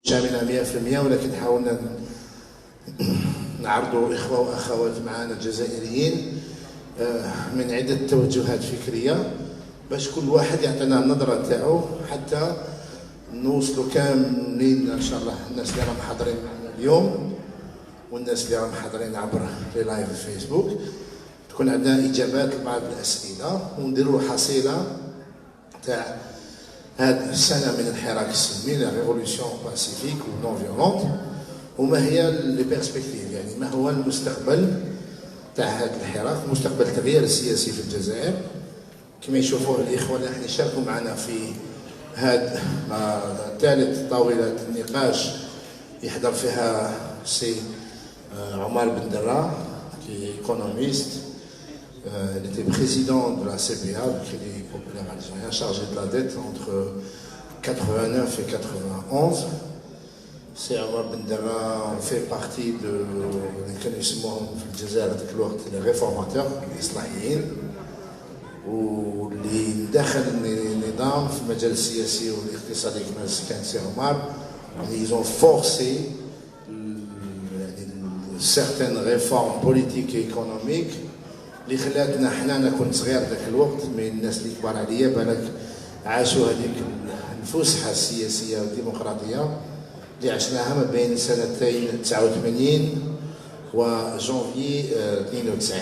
شاملة 100%، ولكن حاولنا نعرضوا إخوة وأخوات معنا الجزائريين من عدة توجهات فكرية باش كل واحد يعطينا النظرة تاعو حتى نوصلوا كاملين إن شاء الله الناس اللي راهم حاضرين معنا اليوم والناس اللي راهم حاضرين عبر لي لايف الفيسبوك، تكون عندنا إجابات لبعض الأسئلة ونديروا حصيلة تاع هذه السنة من الحراك السلمي لا ريفولوسيون باسيفيك و نون فيولونت، وما هي لي بيرسبكتيف، يعني ما هو المستقبل تاع هذا الحراك، مستقبل التغيير السياسي في الجزائر كما يشوفوه الإخوة اللي راح يشاركوا معنا في هذا ثالث طاولة النقاش يحضر فيها السي عمر بن درا كي ايكونوميست. Il était président de la CPA, le Crédit Populaire Algérien, chargé de la dette entre 89 et 91. C'est Omar Ben Dara fait partie de l'établissement في الجزائر ذاك الوقت les réformateurs الإصلاحيين واللي دخل النظام في المجال السياسي والاقتصادي كما كان سي عمر. Ils ont forcé certaines réformes politiques et économiques اللي خلاتنا حنا، انا كنت صغير ذاك الوقت من الناس اللي كبار عليا بالك عاشوا هذيك الفسحه السياسيه والديمقراطيه اللي عشناها ما بين سنتين 89 وجانفي 92.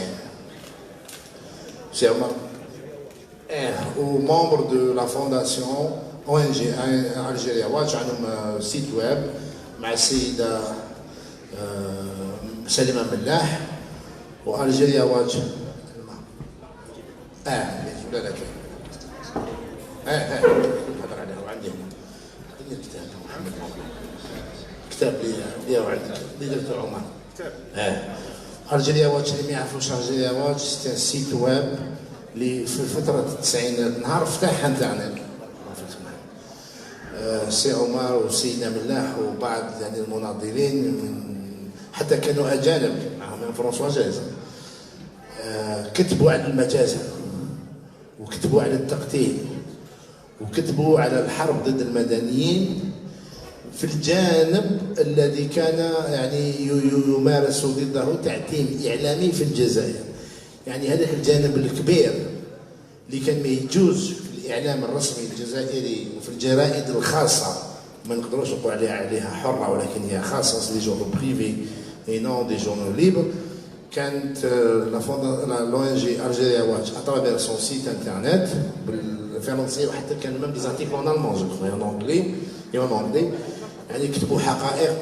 سي عمر او ممبر دو لا فونداسيون او ان جي الجيريا واتش، عندهم سيت ويب مع السيده سليمه ملاح والجيريا واتش. لا لا هضر عليها وعندي هنا الكتاب محمد كتاب لي وعندي اللي درتو عمر كتاب الجيريا واتش. اللي ما يعرفوش الجيريا واتش سي سيت ويب اللي في فترة التسعينات نهار فتح انترنت سي عمر وسيدنا ملاح وبعض يعني المناضلين من حتى كانوا اجانب معهم من فرنسوا جايزة كتبوا على المجازر وكتبوا على التقتيل وكتبوا على الحرب ضد المدنيين في الجانب الذي كان يعني يمارس ضده تعتيم إعلامي في الجزائر. يعني هذاك الجانب الكبير اللي كان ما يجوز في الإعلام الرسمي الجزائري وفي الجرائد الخاصة ما نقدروش نقول عليها حرة ولكن هي خاصة، لي جورنال بريفي اي نون دي جورنال ليبر. كانت لو ان جي الجيريا واتش اترافير سون سيت انترنت بالفرنسيه وحتى كان ميم دي زارتيكل اون المون جو كخوا اون انجلي يعني كتبوا حقائق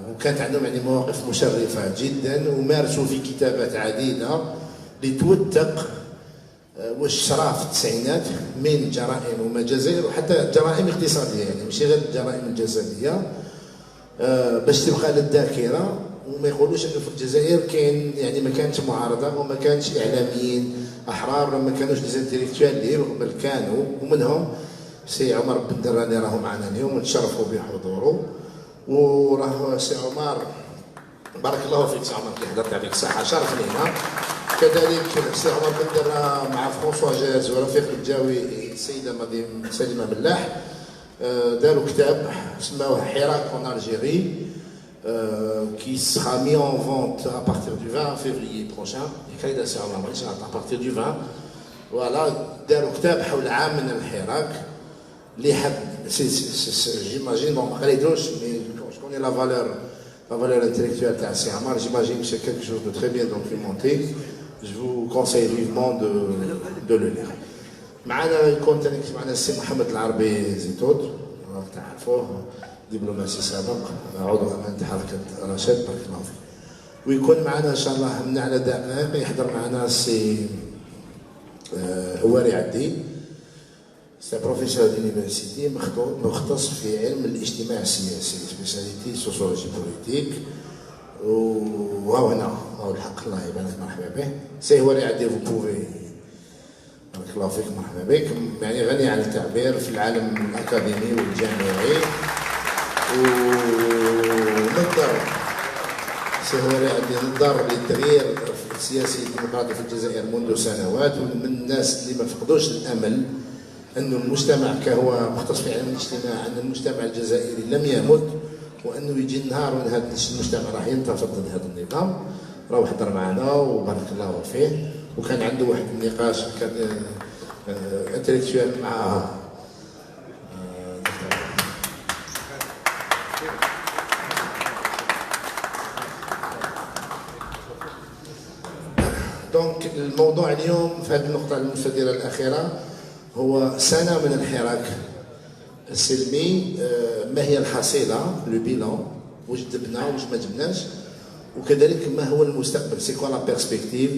وكانت عندهم يعني مواقف مشرفه جدا ومارسوا في كتابات عديده لتوثق واش صرا في التسعينات من جرائم ومجازر وحتى جرائم اقتصاديه، يعني ماشي غير الجرائم الجسديه باش تبقى للذاكره وما يقولوش انه في الجزائر كاين يعني ما كانتش معارضه وما كانش اعلاميين احرار وما كانوش ديزانتيليكتوال ليبر، بل كانوا ومنهم سي عمر بن درا اللي راهو معنا اليوم ونتشرفوا بحضوره. وراه سي عمر بارك الله فيك سي عمر كي حضرت عليك الصحه شرف لينا. كذلك سي عمر بن درا مع فرونسوا جاز ورفيق الجاوي السيده سليمه ملاح داروا كتاب سماوه حراك اون الجيري qui sera mis en vente à partir du 20 février prochain. À partir du 20 voilà داروا كتاب حول عام من الحراك اللي حب j'imagine bon ما قريتوش mais je connais la valeur intellectuelle تاع سي عمر. j'imagine que c'est quelque chose de très bien documenté. je vous conseille vivement de le lire. معنا يكون ثاني معنا السي محمد العربي زيتوت تعرفوه دبلوماسي سابق عضو امانه حركه رشاد بارك الله فيك. ويكون معنا ان شاء الله من على دقائق يحضر معنا السي هواري عدي سي بروفيسور دونيفرسيتي مختص في علم الاجتماع السياسي سبيساليتي سوسيولوجي بوليتيك. وهو هنا هو الحق الله يبارك مرحبا به سي هواري عدي فو بوفي بارك الله فيك مرحبا بك. يعني غني عن التعبير في العالم الاكاديمي والجامعي ونظر سي هواري عندي نظر للتغيير السياسي الديمقراطي في الجزائر منذ سنوات ومن الناس اللي ما فقدوش الامل أن المجتمع كهو مختص في علم الاجتماع أن المجتمع الجزائري لم يمت، وأنه يجي نهار وأن هذا المجتمع راح ينتفض ضد هذا النظام. راه حضر معنا وبارك الله فيه، وكان عنده واحد النقاش كان انتلكتوال مع دونك الموضوع اليوم في هذه النقطة المستديرة الأخيرة هو سنة من الحراك السلمي. ما هي الحصيلة لو بيلون، واش جبنا واش ما جبناش، وكذلك ما هو المستقبل، سي كوا لا بيرسبكتيف.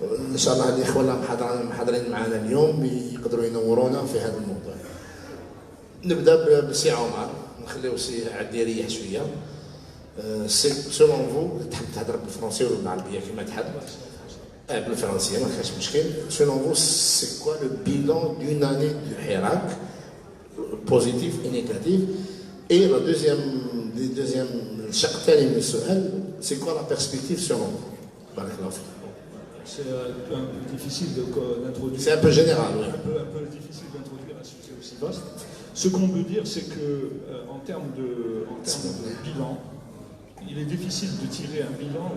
ان شاء الله الاخوه اللي محاضرين معنا اليوم يقدروا ينورونا في هذا الموضوع. نبدا بسي عمر، نخليو سي عاد يريح شويه. سي سولون فو، تحب تهضر بالفرنسي ولا بالعربيه كما تحب؟ بالفرنسيه ما كاش مشكل. سولون فو سي كوا لو بيلون دون اني دو حراك، بوزيتيف اي نيجاتيف؟ اي لا دوزيام الشق الثاني من السؤال، سي كوا لا بيرسبكتيف سولون؟ بارك الله فيك. C'est un peu difficile d'introduire. C'est un peu général, oui. Un peu difficile d'introduire un sujet aussi vaste. Ce qu'on peut dire, c'est que en termes de bilan, il est difficile de tirer un bilan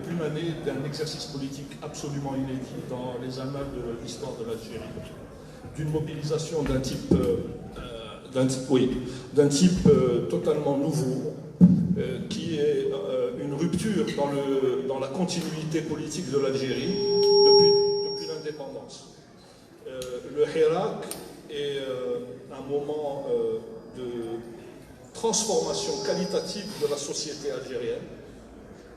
d'une année d'un exercice politique absolument inédit dans les annales de l'histoire de l'Algérie, d'une mobilisation d'un type totalement nouveau, qui est une rupture dans la continuité politique de l'Algérie depuis l'indépendance. Le Hirak est un moment de transformation qualitative de la société algérienne,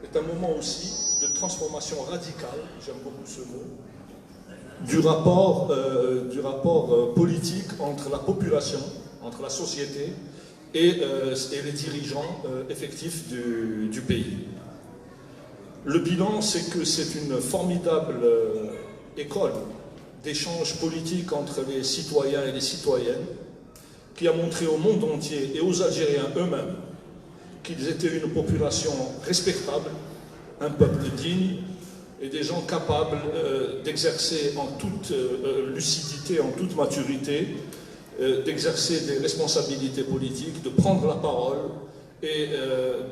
est un moment aussi de transformation radicale, j'aime beaucoup ce mot, du rapport politique entre la population, entre la société et les dirigeants effectifs du pays. Le bilan, c'est que c'est une formidable école d'échange politique entre les citoyens et les citoyennes qui a montré au monde entier et aux Algériens eux-mêmes qu'ils étaient une population respectable, un peuple digne et des gens capables d'exercer en toute lucidité, en toute maturité, d'exercer des responsabilités politiques, de prendre la parole et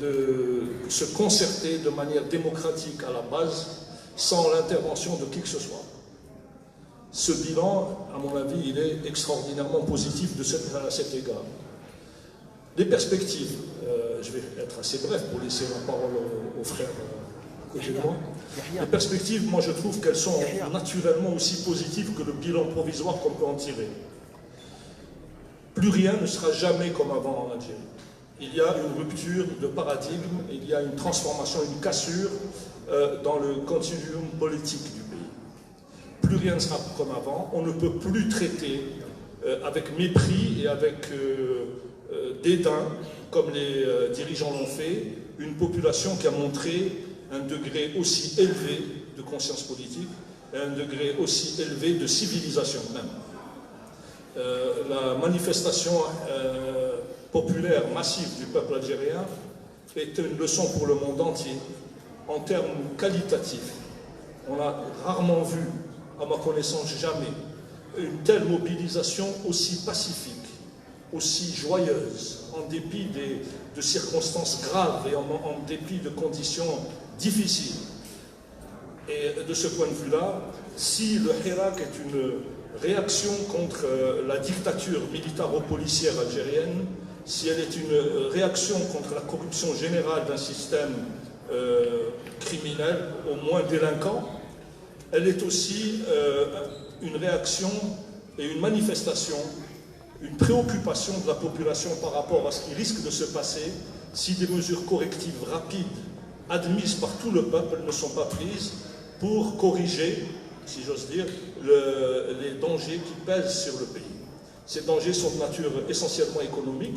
de se concerter de manière démocratique à la base, sans l'intervention de qui que ce soit. Ce bilan, à mon avis, il est extraordinairement positif à cet égard. Les perspectives, je vais être assez bref pour laisser la parole aux frères à côté de moi. Les perspectives, moi je trouve qu'elles sont naturellement aussi positives que le bilan provisoire qu'on peut en tirer. Plus rien ne sera jamais comme avant en Algérie. Il y a une rupture de paradigme, il y a une transformation, une cassure dans le continuum politique du pays. Plus rien ne sera comme avant. On ne peut plus traiter avec mépris et avec dédain, comme les dirigeants l'ont fait, une population qui a montré un degré aussi élevé de conscience politique et un degré aussi élevé de civilisation même. La manifestation populaire massive du peuple algérien est une leçon pour le monde entier en termes qualitatifs. On a rarement vu, à ma connaissance jamais, une telle mobilisation aussi pacifique, aussi joyeuse, en dépit de circonstances graves et en dépit de conditions difficiles. Et de ce point de vue-là, si le Hirak est une réaction contre la dictature militaro-policière algérienne, si elle est une réaction contre la corruption générale d'un système criminel, au moins délinquant, elle est aussi une réaction et une manifestation, une préoccupation de la population par rapport à ce qui risque de se passer si des mesures correctives rapides, admises par tout le peuple, ne sont pas prises pour corriger, si j'ose dire, les dangers qui pèsent sur le pays. Ces dangers sont de nature essentiellement économique.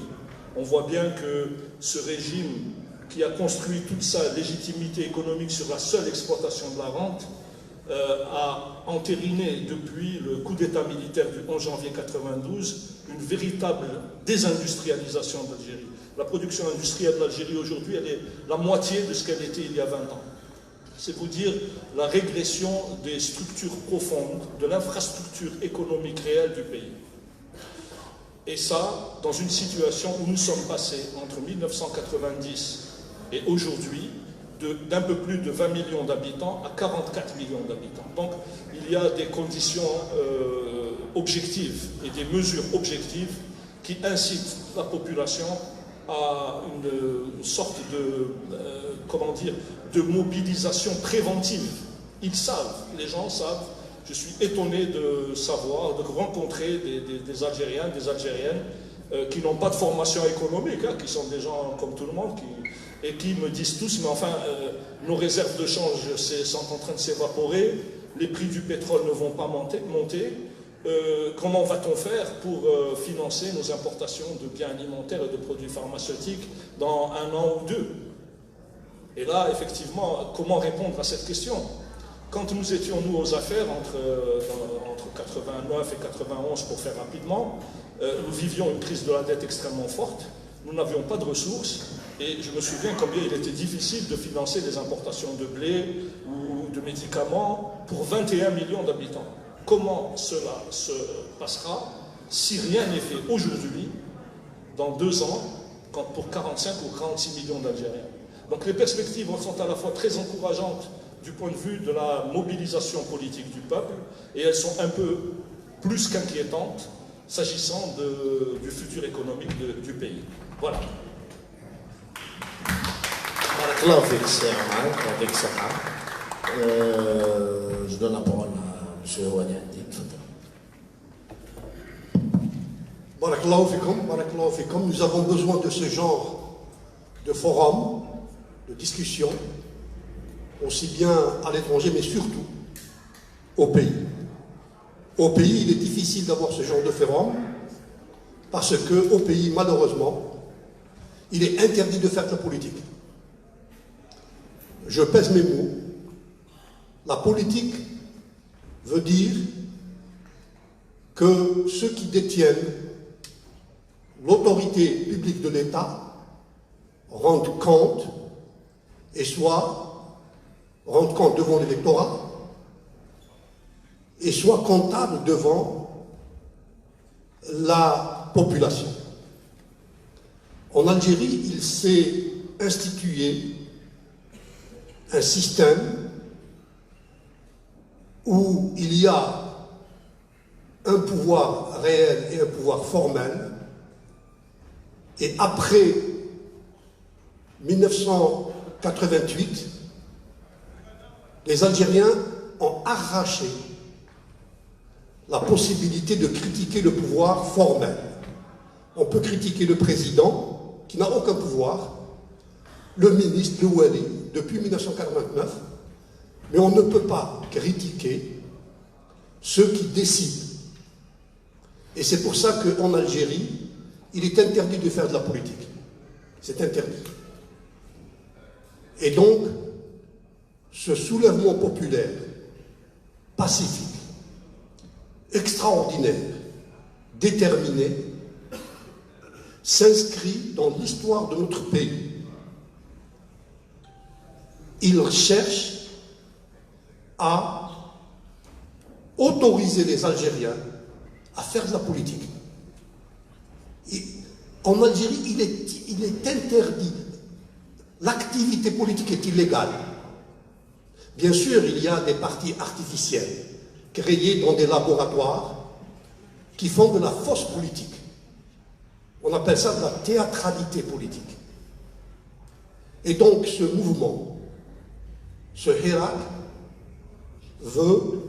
On voit bien que ce régime qui a construit toute sa légitimité économique sur la seule exploitation de la rente a entériné depuis le coup d'État militaire du 11 janvier 1992 une véritable désindustrialisation de l'Algérie. La production industrielle de l'Algérie aujourd'hui, elle est la moitié de ce qu'elle était il y a 20 ans. C'est vous dire la régression des structures profondes, de l'infrastructure économique réelle du pays. Et ça, dans une situation où nous sommes passés entre 1990 et aujourd'hui, d'un peu plus de 20 millions d'habitants à 44 millions d'habitants. Donc, il y a des conditions objectives et des mesures objectives qui incitent la population à une sorte de, comment dire, de mobilisation préventive. Ils savent, les gens savent. Je suis étonné de savoir, de rencontrer des Algériens, des Algériennes qui n'ont pas de formation économique, hein, qui sont des gens comme tout le monde, et qui me disent tous, mais enfin, nos réserves de change sont en train de s'évaporer, les prix du pétrole ne vont pas monter. Comment va-t-on faire pour financer nos importations de biens alimentaires et de produits pharmaceutiques dans 1 an ou 2? Et là, effectivement, comment répondre à cette question? Quand nous étions, nous, aux affaires, entre 89 et 91, pour faire rapidement, nous vivions une crise de la dette extrêmement forte, nous n'avions pas de ressources, et je me souviens combien il était difficile de financer des importations de blé ou de médicaments pour 21 millions d'habitants. Comment cela se passera si rien n'est fait aujourd'hui, dans 2 ans, pour 45 ou 46 millions d'Algériens? Donc les perspectives sont à la fois très encourageantes du point de vue de la mobilisation politique du peuple, et elles sont un peu plus qu'inquiétantes s'agissant du futur économique du pays. Voilà. Je donne la parole à M. Ouani Hadid. Barakallahu fikum. Nous avons besoin de ce genre de forum, de discussion, aussi bien à l'étranger, mais surtout au pays. Au pays, il est difficile d'avoir ce genre de forum, parce qu'au pays, malheureusement, il est interdit de faire de la politique. Je pèse mes mots. La politique veut dire que ceux qui détiennent l'autorité publique de l'État rendent compte, et soit rendent compte devant l'électorat, et soit comptable devant la population. En Algérie, il s'est institué un système où il y a un pouvoir réel et un pouvoir formel, et après 1988, les Algériens ont arraché la possibilité de critiquer le pouvoir formel. On peut critiquer le président, qui n'a aucun pouvoir, le ministre, le Wali, depuis 1989, mais on ne peut pas critiquer ceux qui décident. Et c'est pour ça qu'en Algérie, il est interdit de faire de la politique. C'est interdit. Et donc, ce soulèvement populaire, pacifique, extraordinaire, déterminé, s'inscrit dans l'histoire de notre pays. Il cherche à autoriser les Algériens à faire de la politique. Et en Algérie, il est interdit. L'activité politique est illégale. Bien sûr, il y a des partis artificiels créés dans des laboratoires qui font de la fausse politique. On appelle ça de la théâtralité politique. Et donc ce mouvement, ce Hirak, veut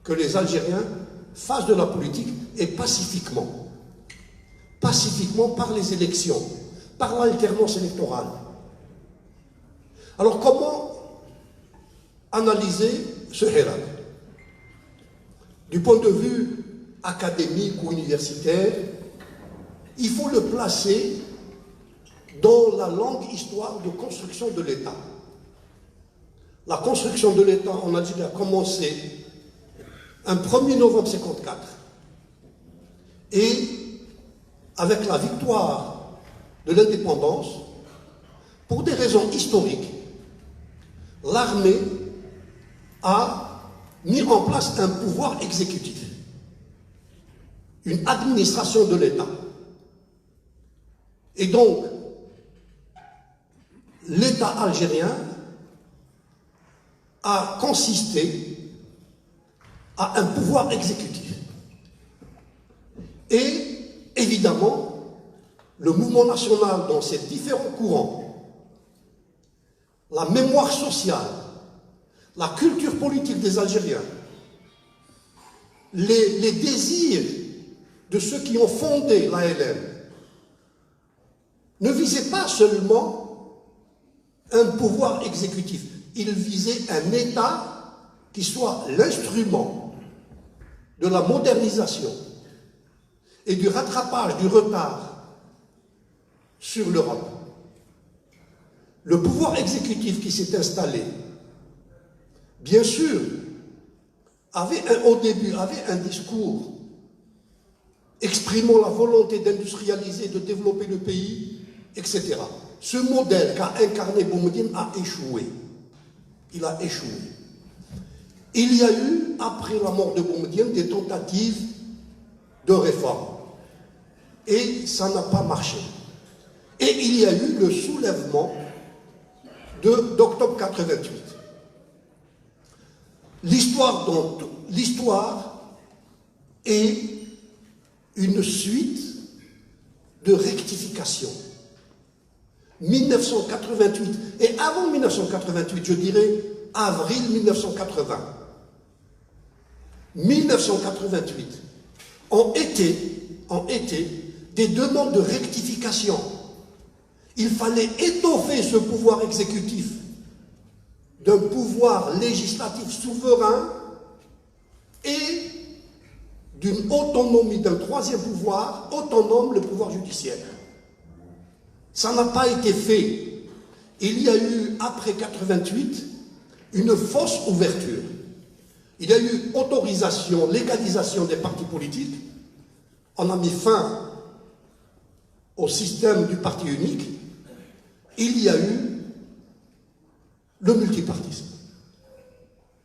que les Algériens fassent de la politique, et pacifiquement. Pacifiquement par les élections, par l'alternance électorale. Alors comment analyser ce Hirak? Du point de vue académique ou universitaire, il faut le placer dans la longue histoire de construction de l'État. La construction de l'État en Algérie a commencé un 1er novembre 1954, et avec la victoire de l'indépendance, pour des raisons historiques, l'armée a mis en place un pouvoir exécutif. une administration de l'État. Et donc, l'État algérien a consisté à un pouvoir exécutif. Et, évidemment, le mouvement national dans ses différents courants, la mémoire sociale, la culture politique des Algériens, les désirs de ceux qui ont fondé l'ALM ne visaient pas seulement un pouvoir exécutif, ils visaient un État qui soit l'instrument de la modernisation et du rattrapage du retard sur l'Europe. Le pouvoir exécutif qui s'est installé, bien sûr, au début, avait un discours exprimant la volonté d'industrialiser, de développer le pays, etc. Ce modèle qu'a incarné Boumediene a échoué. Il a échoué. Il y a eu, après la mort de Boumediene, des tentatives de réforme. Et ça n'a pas marché. Et il y a eu le soulèvement d'octobre 88. L'histoire est une suite de rectifications. 1988, et avant 1988, je dirais avril 1980, 1988 ont été des demandes de rectification. Il fallait étoffer ce pouvoir exécutif d'un pouvoir législatif souverain et d'une autonomie d'un troisième pouvoir autonome, le pouvoir judiciaire. Ça n'a pas été fait. Il y a eu, après 88, une fausse ouverture. Il y a eu autorisation, légalisation des partis politiques. On a mis fin au système du parti unique. Il y a eu le multipartisme.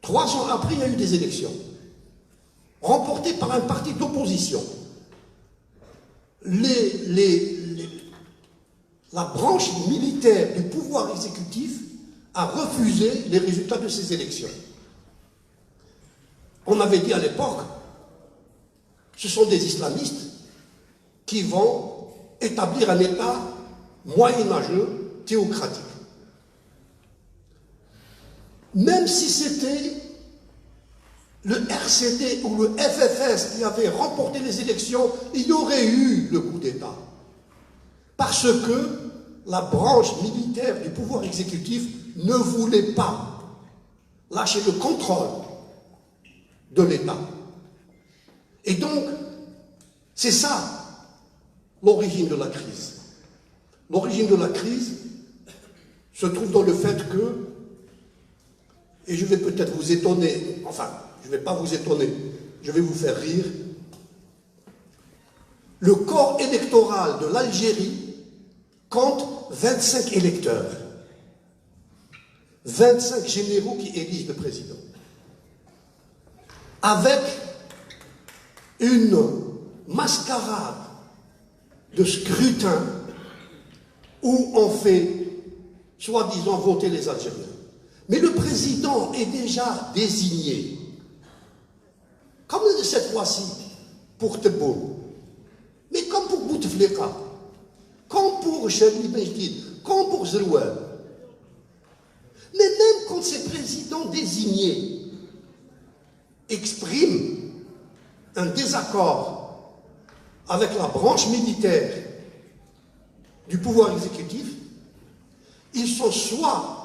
3 ans après, il y a eu des élections remportées par un parti d'opposition. La branche militaire du pouvoir exécutif a refusé les résultats de ces élections. On avait dit à l'époque, ce sont des islamistes qui vont établir un État moyenâgeux, théocratique. Même si c'était le RCD ou le FFS qui avait remporté les élections, il y aurait eu le coup d'État. Parce que la branche militaire du pouvoir exécutif ne voulait pas lâcher le contrôle de l'État. Et donc, c'est ça l'origine de la crise. L'origine de la crise se trouve dans le fait que, et je vais peut-être vous étonner, enfin, je ne vais pas vous étonner, je vais vous faire rire, le corps électoral de l'Algérie compte 25 électeurs, 25 généraux qui élisent le président, avec une mascarade de scrutin où on fait, soi-disant, voter les Algériens. Mais le président est déjà désigné, comme cette fois-ci pour Tebboune, mais comme pour Bouteflika, comme pour Chadli Benjedid, comme pour Zerouane. Mais même quand ces présidents désignés expriment un désaccord avec la branche militaire du pouvoir exécutif, ils sont soit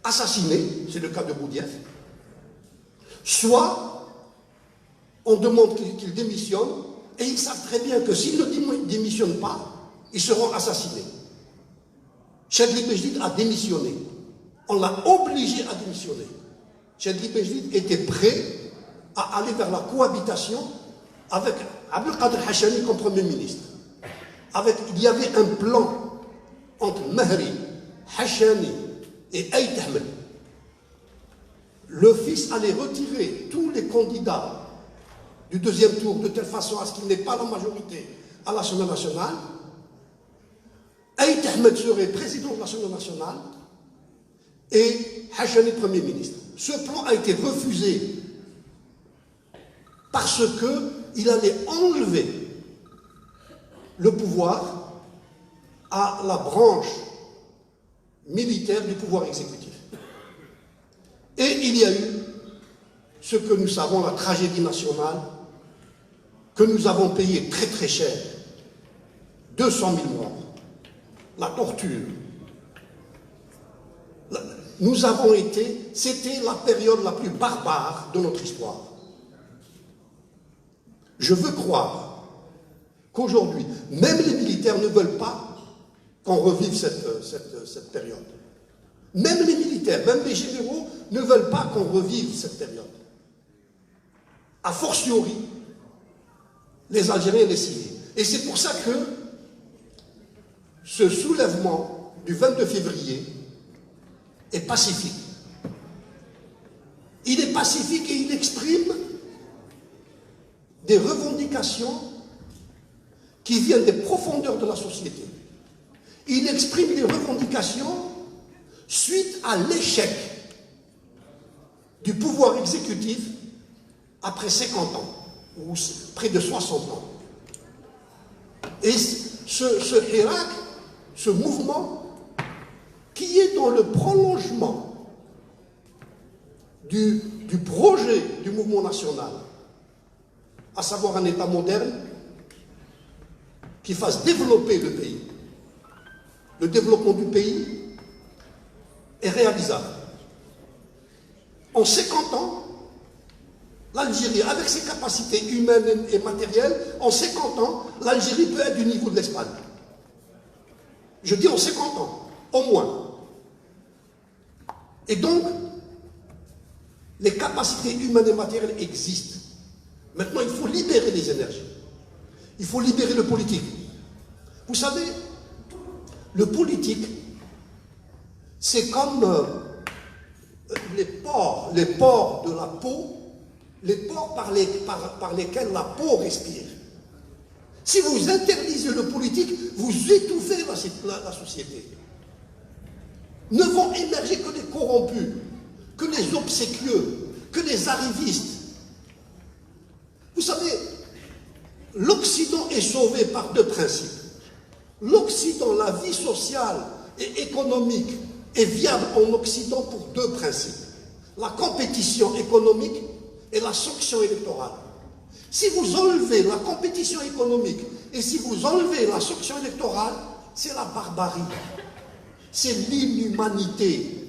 assassinés, c'est le cas de Boudiaf, soit on demande qu'ils démissionnent, et ils savent très bien que s'ils ne démissionnent pas, ils seront assassinés. Chadli Benjedid a démissionné. On l'a obligé à démissionner. Chadli Benjedid était prêt à aller vers la cohabitation avec Abdelkader Hachani comme Premier ministre. Il y avait un plan entre Mahri, Hachani et Aït Ahmed. Le fils allait retirer tous les candidats du deuxième tour de telle façon à ce qu'il n'ait pas la majorité à l'Assemblée nationale. Aït Ahmed serait président de l'Assemblée nationale et Hachani Premier ministre. Ce plan a été refusé parce qu'il allait enlever le pouvoir à la branche militaire du pouvoir exécutif. Et il y a eu ce que nous savons, la tragédie nationale, que nous avons payé très très cher, 200 000 morts, la torture. Nous avons été, c'était la période la plus barbare de notre histoire. Je veux croire qu'aujourd'hui, même les militaires ne veulent pas qu'on revive cette période. Même les militaires, même les généraux ne veulent pas qu'on revive cette période. A fortiori, les Algériens et les Syriens. Et c'est pour ça que ce soulèvement du 22 février est pacifique. Il est pacifique et il exprime des revendications qui viennent des profondeurs de la société. Il exprime des revendications suite à l'échec du pouvoir exécutif après 50 ans, ou près de 60 ans. Et ce hirak, ce mouvement, qui est dans le prolongement du projet du mouvement national, à savoir un État moderne qui fasse développer le pays. Le développement du pays est réalisable. En 50 ans, l'Algérie, avec ses capacités humaines et matérielles, en 50 ans, l'Algérie peut être du niveau de l'Espagne. Je dis en 50 ans, au moins. Et donc, les capacités humaines et matérielles existent. Maintenant, il faut libérer les énergies. Il faut libérer le politique. Vous savez, le politique, c'est comme les pores de la peau, les pores par lesquels la peau respire. Si vous interdisez le politique, vous étouffez la société. Ne vont émerger que les corrompus, que les obséquieux, que les arrivistes. Vous savez, l'Occident est sauvé par deux principes. L'Occident, la vie sociale et économique est viable en Occident pour deux principes. La compétition économique et la sanction électorale. Si vous enlevez la compétition économique et si vous enlevez la sanction électorale, c'est la barbarie. C'est l'inhumanité.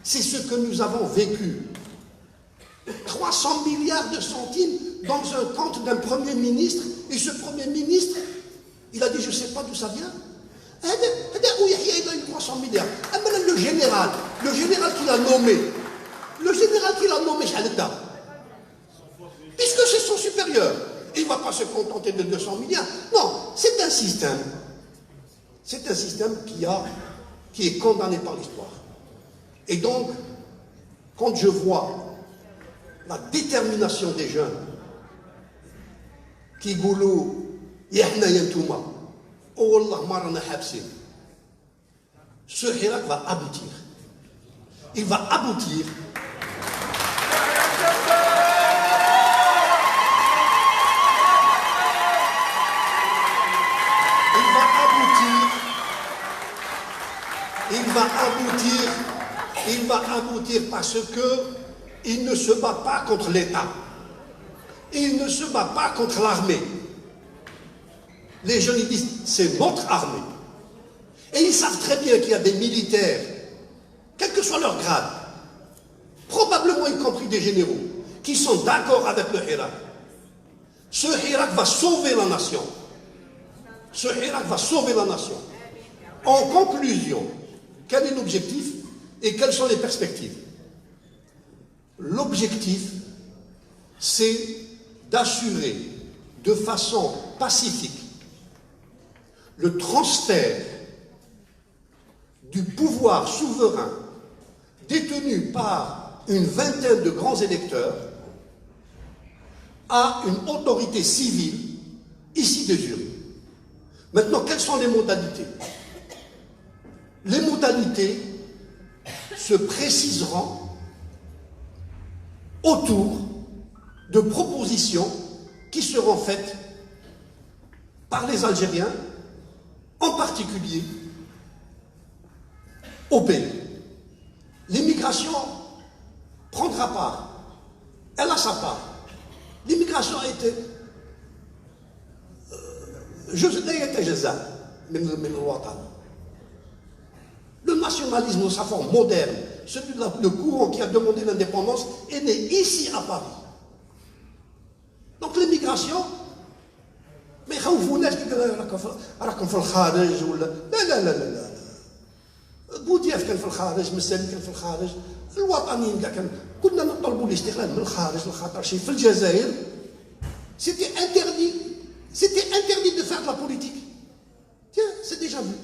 C'est ce que nous avons vécu. 300 milliards de centimes dans un compte d'un Premier ministre, et ce Premier ministre, il a dit, je ne sais pas d'où ça vient. Il a eu 300 milliards. Le général qui l'a nommé, puisque c'est son supérieur, il ne va pas se contenter de 200 milliards. Non, c'est un système. C'est un système qui est condamné par l'histoire. Et donc, quand je vois la détermination des jeunes qui goulou yahna yantouma, oh Allah marana habsin, ce hirak va aboutir. Il va aboutir. Il va aboutir parce que il ne se bat pas contre l'État. Il ne se bat pas contre l'armée. Les jeunes ils disent, c'est notre armée. Et ils savent très bien qu'il y a des militaires, quel que soit leur grade, probablement y compris des généraux, qui sont d'accord avec le hirak. Ce hirak va sauver la nation. Ce hirak va sauver la nation. En conclusion, quel est l'objectif et quelles sont les perspectives? L'objectif, c'est d'assurer de façon pacifique le transfert du pouvoir souverain détenu par une vingtaine de grands électeurs à une autorité civile ici des urnes. Maintenant, quelles sont les modalités? Les modalités se préciseront autour de propositions qui seront faites par les Algériens, en particulier au pays. L'immigration prendra part, elle a sa part. L'immigration a été le nationalisme de sa forme moderne, celui de le courant qui a demandé l'indépendance, est né ici à Paris. Donc l'immigration, mais راكم في الخارج ولا لا لا لا لا بوذياف كان في الخارج، مسالي كان في الخارج، الوطنيين كاع كنا نطلبوا الاستقلال من الخارج لخاطر شي في الجزائر c'était interdit de faire de la politique. Tiens, c'est déjà vu.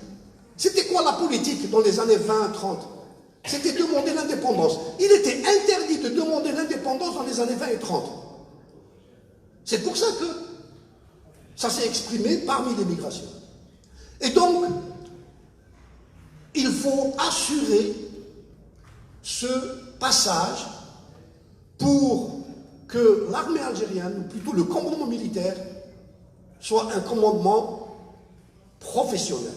C'était quoi la politique dans les années 20-30? C'était demander l'indépendance. Il était interdit de demander l'indépendance dans les années 20 et 30. C'est pour ça que ça s'est exprimé parmi les migrations. Et donc, il faut assurer ce passage pour que l'armée algérienne, ou plutôt le commandement militaire, soit un commandement professionnel.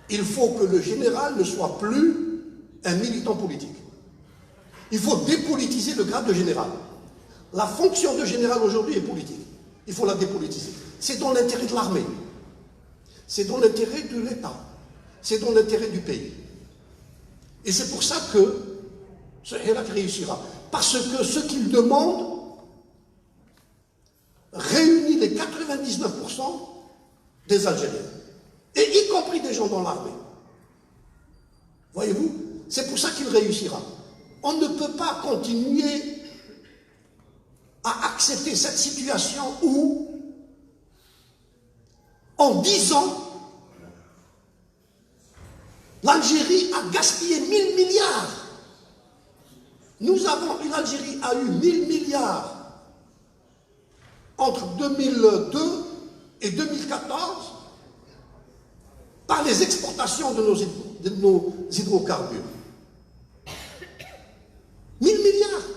Il faut que le général ne soit plus un militant politique. Il faut dépolitiser le grade de général. La fonction de général aujourd'hui est politique. Il faut la dépolitiser. C'est dans l'intérêt de l'armée. C'est dans l'intérêt de l'État. C'est dans l'intérêt du pays. Et c'est pour ça que ce Hirak réussira. Parce que ce qu'il demande réunit les 99% des Algériens. Et y compris des gens dans l'armée. Voyez-vous, c'est pour ça qu'il réussira. On ne peut pas continuer à accepter cette situation où, en 10 ans, l'Algérie a gaspillé 1000 milliards. L'Algérie a eu 1000 milliards entre 2002 et 2014 par les exportations de nos hydrocarbures. 1000 milliards.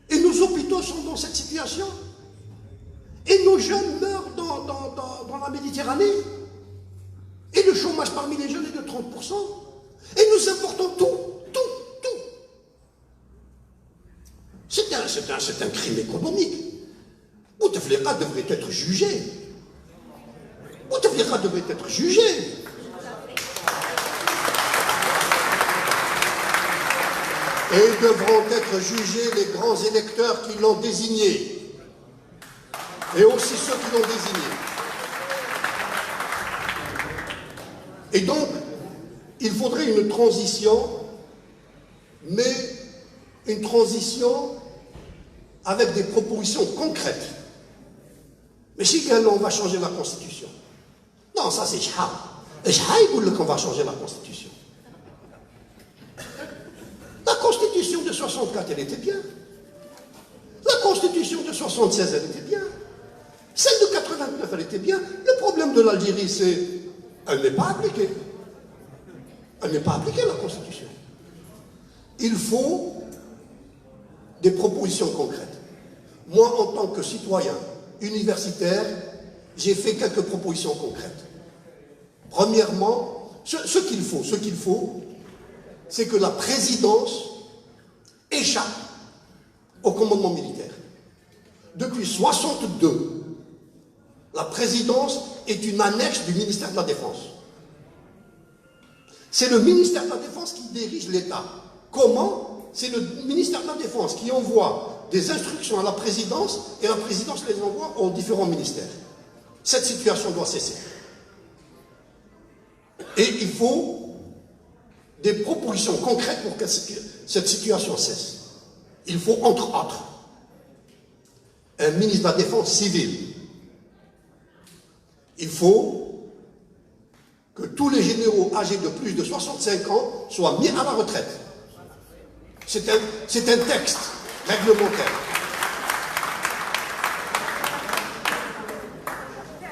Et nos hôpitaux sont dans cette situation. Et nos jeunes meurent dans la Méditerranée. Et le chômage parmi les jeunes est de 30%. Et nous importons tout. C'est un crime économique. Bouteflika devrait être jugé. Bouteflika devrait être jugé. Et devront être jugés les grands électeurs qui l'ont désigné. Et aussi ceux qui l'ont désigné. Et donc, il faudrait une transition, mais une transition avec des propositions concrètes. Mais si on va changer la Constitution. Non, ça c'est Shah. Et Shah, il dit qu'on va changer la Constitution. La Constitution de 64, elle était bien. La Constitution de 76, elle était bien. Celle de 89, elle était bien. Le problème de l'Algérie, c'est elle n'est pas appliquée. Elle n'est pas appliquée, la Constitution. Il faut des propositions concrètes. Moi, en tant que citoyen universitaire, j'ai fait quelques propositions concrètes. Premièrement, ce qu'il faut, c'est que la présidence échappe au commandement militaire. Depuis 1962, la présidence est une annexe du ministère de la Défense. C'est le ministère de la Défense qui dirige l'État. Comment? C'est le ministère de la Défense qui envoie des instructions à la présidence et la présidence les envoie aux différents ministères. Cette situation doit cesser. Et il faut des propositions concrètes pour que cette situation cesse. Il faut, entre autres, un ministre de la Défense civil. Il faut que tous les généraux âgés de plus de 65 ans soient mis à la retraite. C'est un texte réglementaire.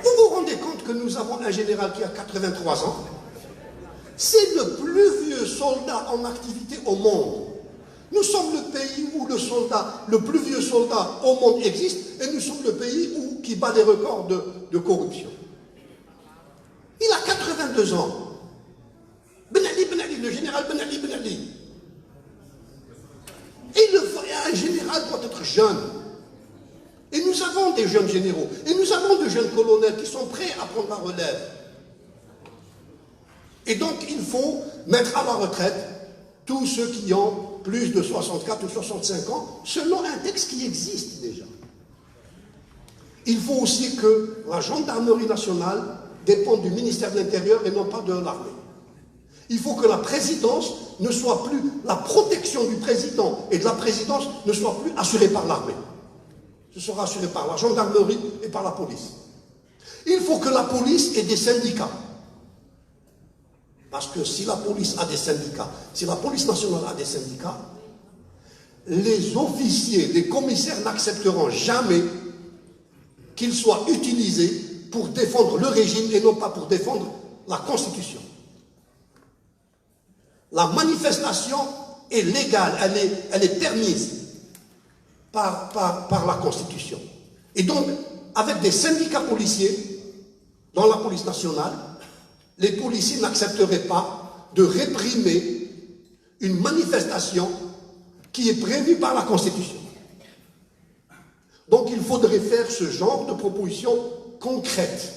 Vous vous rendez compte que nous avons un général qui a 83 ans? C'est le plus vieux soldat en activité au monde. Nous sommes le pays où le plus vieux soldat au monde existe, et nous sommes le pays qui bat les records de corruption. Il a 82 ans. Ben Ali, le général Ben Ali. Et un général doit être jeune. Et nous avons des jeunes généraux. Et nous avons de jeunes colonels qui sont prêts à prendre la relève. Et donc, il faut mettre à la retraite tous ceux qui ont plus de 64 ou 65 ans, selon un texte qui existe déjà. Il faut aussi que la gendarmerie nationale dépende du ministère de l'Intérieur et non pas de l'armée. Il faut que la présidence ne soit plus, la protection du président et de la présidence ne soit plus assurée par l'armée. Ce sera assuré par la gendarmerie et par la police. Il faut que la police ait des syndicats. Parce que si la police a des syndicats, si la police nationale a des syndicats, les officiers, les commissaires n'accepteront jamais qu'ils soient utilisés pour défendre le régime et non pas pour défendre la Constitution. La manifestation est légale, elle est permise par la Constitution. Et donc, avec des syndicats policiers dans la police nationale, les policiers n'accepteraient pas de réprimer une manifestation qui est prévue par la Constitution. Donc il faudrait faire ce genre de propositions concrètes,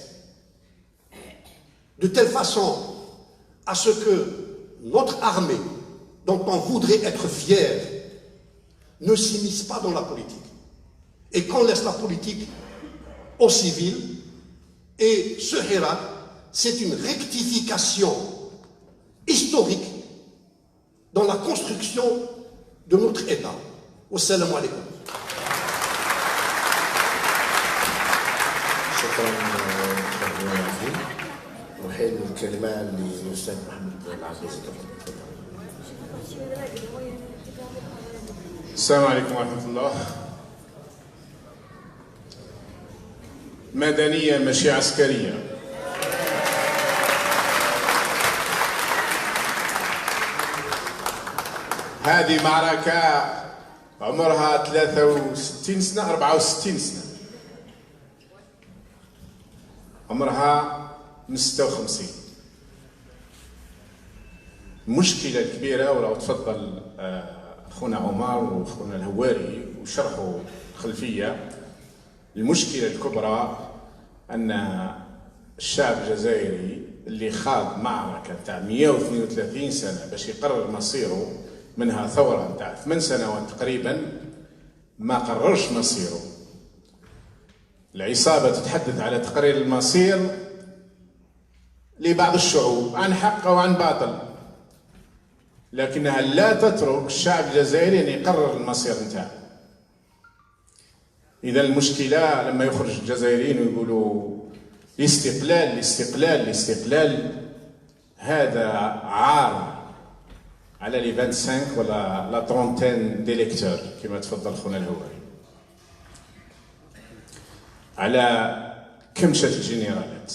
de telle façon à ce que notre armée, dont on voudrait être fier, ne s'immisce pas dans la politique. Et qu'on laisse la politique aux civils. Et ce Hirak, c'est une rectification historique dans la construction de notre État. Wassalamu alaikum. شكرا لك. وحين الكلمة للأستاذ محمد العزيز. السلام عليكم ورحمة الله. مدنية ماشي عسكرية. هذه معركة عمرها 63 سنة 64 سنة، عمرها من 56. المشكلة الكبيرة، ولو تفضل أخونا عمر وأخونا الهواري وشرحوا الخلفية، المشكلة الكبرى أن الشعب الجزائري اللي خاض معركة تاع 132 سنة باش يقرر مصيره، منها ثورة تاع 8 سنوات تقريبا، ما قررش مصيره. العصابة تتحدث على تقرير المصير لبعض الشعوب عن حق أو عن باطل، لكنها لا تترك الشعب الجزائري أن يقرر المصير نتاعه. إذا المشكلة لما يخرج الجزائريين ويقولوا الاستقلال الاستقلال الاستقلال، هذا عار على لي 25 ولا لا طرونتين ديليكتور كما تفضل خونا الهواري، على كمشة الجنرالات.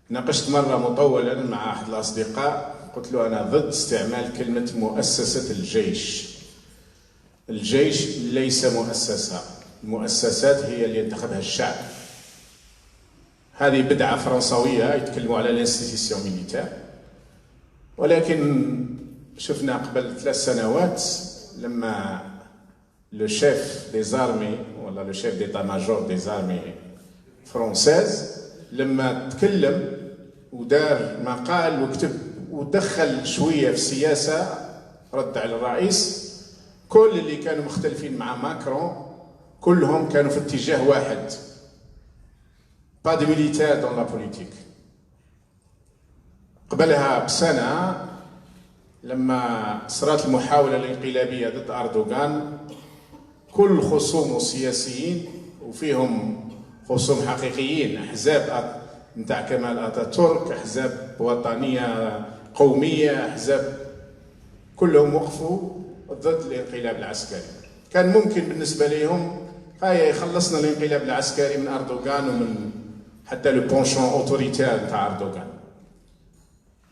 ناقشت مرة مطولا مع أحد الأصدقاء، قلت له أنا ضد استعمال كلمة مؤسسة الجيش. الجيش ليس مؤسسة، المؤسسات هي اللي ينتخبها الشعب. هذه بدعة فرنسوية يتكلموا على الانستيتيسيون ميليتير، ولكن شفنا قبل 3 سنوات لما لو شيف دي زارمي ولا لو شيف ديتا ماجور دي زارمي فرونسيز لما تكلم ودار مقال وكتب ودخل شوية في السياسة، رد على الرئيس، كل اللي كانوا مختلفين مع ماكرون كلهم كانوا في اتجاه واحد، pas de militaire dans la politique. قبلها بسنة لما صارت المحاولة الانقلابية ضد أردوغان، كل خصومه سياسيين وفيهم خصوم حقيقيين، أحزاب نتاع كمال أتاتورك، أحزاب وطنية قومية، أحزاب، كلهم وقفوا ضد الانقلاب العسكري. كان ممكن بالنسبه لهم هيا يخلصنا الانقلاب العسكري من اردوغان ومن حتى لو بونشون اوتوريتير تاع اردوغان.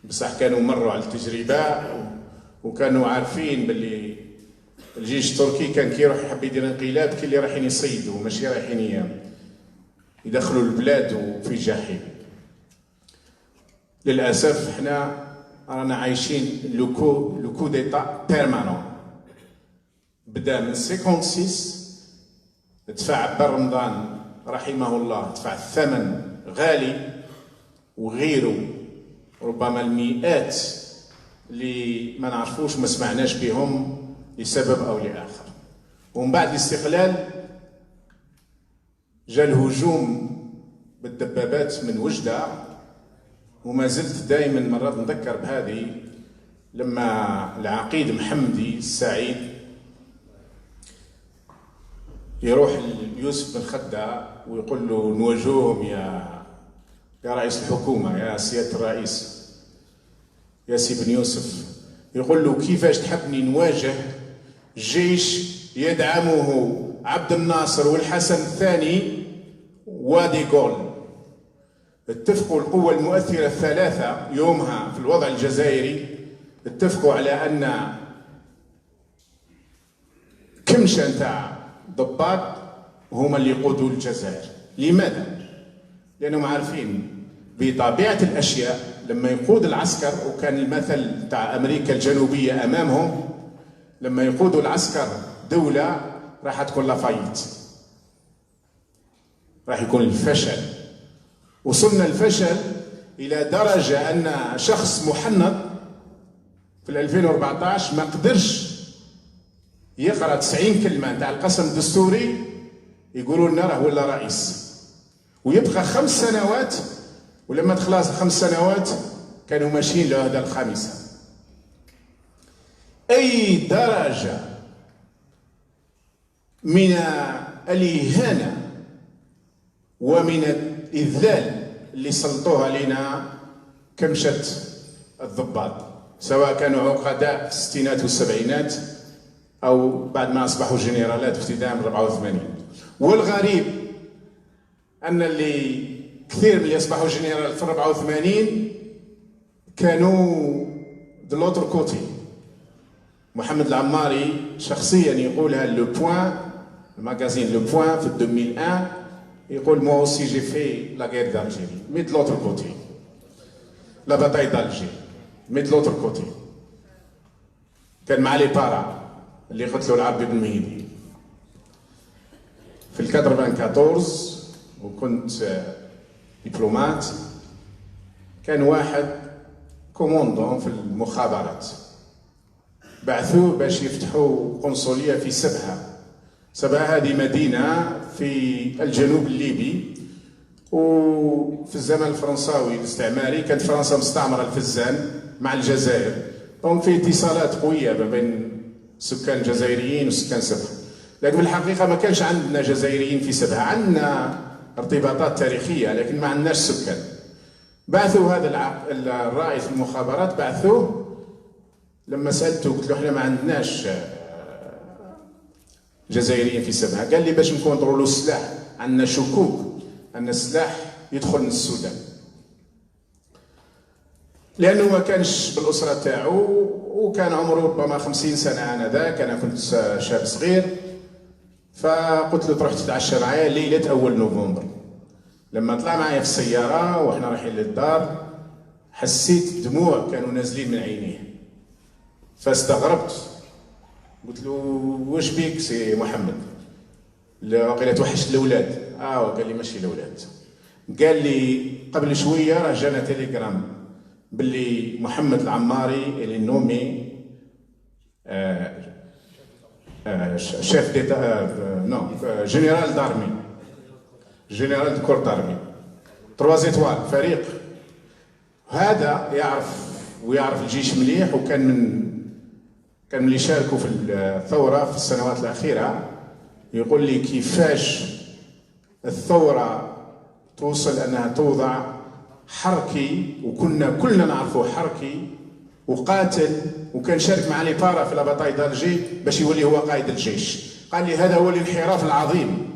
بصح كانوا مروا على التجربه وكانوا عارفين باللي الجيش التركي كان كي يروح يحب يدير انقلاب كي اللي رايحين يصيدوا ماشي رايحين يدخلوا البلاد في جحيم. للاسف احنا رانا عايشين لو كو ديتا بيرمانون. بدا من 56 دفع برمضان رحمه الله دفع الثمن غالي وغيره ربما المئات اللي ما نعرفوش ما سمعناش بهم لسبب او لاخر. ومن بعد الاستقلال جاء الهجوم بالدبابات من وجده، وما زلت دائما مرات نذكر بهذه لما العقيد محمدي السعيد يروح ليوسف بن خدة ويقول له نواجههم يا رئيس الحكومة، يا سيادة الرئيس، يا سي بن يوسف، يقول له كيفاش تحبني نواجه جيش يدعمه عبد الناصر والحسن الثاني ودي غول. اتفقوا القوى المؤثرة الثلاثة يومها في الوضع الجزائري، اتفقوا على أن كمشة نتاع ضباط هما اللي يقودوا الجزائر. لماذا؟ لأنهم عارفين بطبيعة الأشياء لما يقود العسكر، وكان المثل تاع أمريكا الجنوبية أمامهم، لما يقودوا العسكر دولة راح تكون لافايت، راح يكون الفشل. وصلنا الفشل إلى درجة أن شخص محنط في 2014 ما قدرش يقرأ 90 كلمة تاع القسم الدستوري يقولوا لنا راه ولا رئيس، ويبقى 5 سنوات، ولما تخلص 5 سنوات كانوا ماشيين لعهدة الخامسة. أي درجة من الإهانة ومن الإذلال اللي سلطوها علينا كمشة الضباط، سواء كانوا عقداء في الستينات والسبعينات أو بعد ما أصبحوا جنرالات في ابتداء من 84. والغريب أن اللي كثير من اللي أصبحوا جنرال في 84 كانوا de l'autre côté. محمد العماري شخصيا يقولها لو بوان، الماغازين لو بوان في 2001، يقول moi aussi j'ai fait la guerre d'Algérie mais de l'autre côté، la bataille d'Alger mais de l'autre côté. كان مع لي بارا اللي قتلوا العربي بن مهيدي في 94، وكنت دبلومات. كان واحد كوموندون في المخابرات بعثوه باش يفتحوا قنصلية في سبها. سبها هذه مدينة في الجنوب الليبي، وفي الزمن الفرنساوي الاستعماري كانت فرنسا مستعمرة الفزان مع الجزائر، دونك في اتصالات قوية ما بين سكان الجزائريين وسكان سبها. لكن في الحقيقة ما كانش عندنا جزائريين في سبها، عندنا ارتباطات تاريخية لكن ما عندناش سكان. بعثوا هذا الرائد المخابرات، بعثوه. لما سألته قلت له احنا ما عندناش جزائريين في سبها، قال لي باش نكونترولوا السلاح عندنا شكوك ان السلاح يدخل من السودان، لانه ما كانش بالاسره تاعو وكان عمره ربما 50 سنه انذاك، انا كنت شاب صغير. فقلت له تروح تتعشى معايا ليله اول نوفمبر. لما طلع معايا في السياره واحنا رايحين للدار حسيت دموع كانوا نازلين من عينيه، فاستغربت. قلت له واش بيك سي محمد؟ لا قال لي توحشت الاولاد. قال لي ماشي الاولاد، قال لي قبل شويه راه جانا تيليجرام باللي محمد العماري اللي نومي شيف ديتا نو جنرال دارمي، جنرال دو كور دارمي 3 زيتوال فريق. هذا يعرف الجيش مليح، وكان من اللي شاركوا في الثورة في السنوات الأخيرة. يقول لي كيفاش الثورة توصل أنها توضع حركي، وكنا كلنا نعرفه حركي وقاتل، وكان شارك مع لي بارا في لاباتاي دالجي باش يولي هو قائد الجيش. قال لي هذا هو الانحراف العظيم.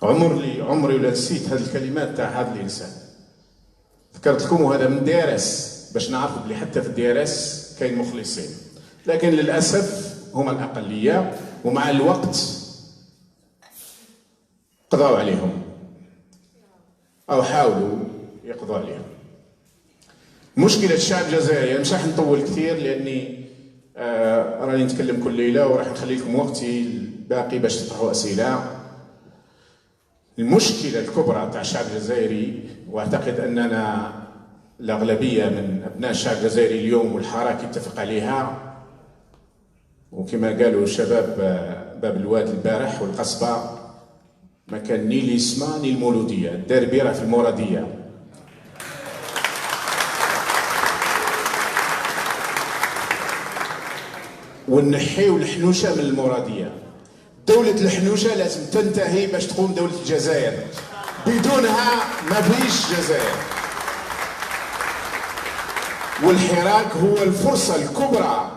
عمري ولا نسيت هذه الكلمات تاع هذا الانسان. ذكرت لكم وهذا من دارس باش نعرف بلي حتى في الدارس كاين مخلصين، لكن للاسف هما الاقليه، ومع الوقت قضاوا عليهم او حاولوا يقضوا عليهم. مشكله الشعب الجزائري مش راح نطول كثير لاني راني نتكلم كل ليله وراح نخلي لكم وقتي الباقي باش تطرحوا اسئله. المشكله الكبرى تاع الشعب الجزائري، واعتقد اننا الاغلبيه من ابناء الشعب الجزائري اليوم والحراك يتفق عليها، وكما قالوا شباب باب الواد البارح والقصبه، ما كان ني الاسماء ني المولوديه، الدربي راه في المراديه. ونحيو الحنوشه من المراديه. دولة الحنوشه لازم تنتهي باش تقوم دولة الجزائر، بدونها ما فيش جزائر. والحراك هو الفرصة الكبرى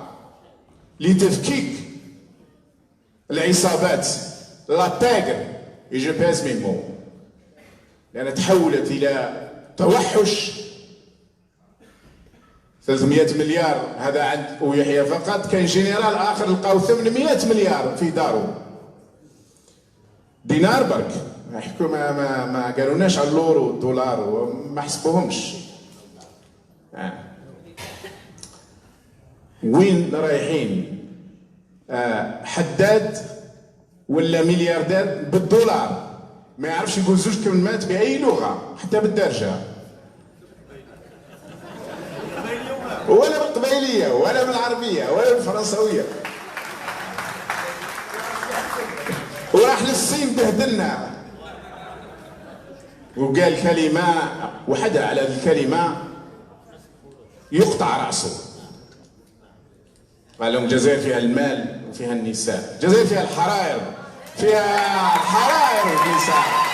لتفكيك العصابات لا تاجر جو باز مي مو، لأنها تحولت إلى توحش. 300 مليار هذا عند ويحيى فقط، كان جنرال آخر لقاو 800 مليار في داره دينار برك. ما قالوناش على اللورو والدولار وما حسبوهمش. وين رايحين؟ حداد ولا ملياردير بالدولار ما يعرفش يقول زوج كلمات بأي لغة حتى بالدرجة، ولا بالقبيلية ولا بالعربية ولا بالفرنسوية. وراح للصين بهدلنا وقال كلمة وحدها على هذه الكلمة يقطع رأسه. قال لهم الجزائر فيها المال وفيها النساء، الجزائر فيها الحرائر، فيها الحرائر والنساء.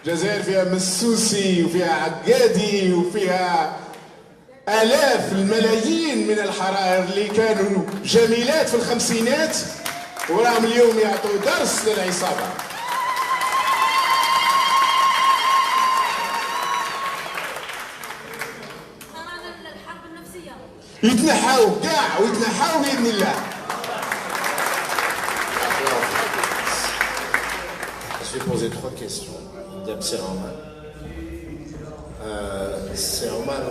الجزائر فيها مسوسي وفيها عقادي وفيها آلاف الملايين من الحرائر اللي كانوا جميلات في الخمسينات وراهم اليوم يعطوا درس للعصابة. الحرب النفسية يتنحاو كاع ويتنحاو بإذن الله. Je vais poser 3 questions. D'abord, c'est Omar. C'est Omar.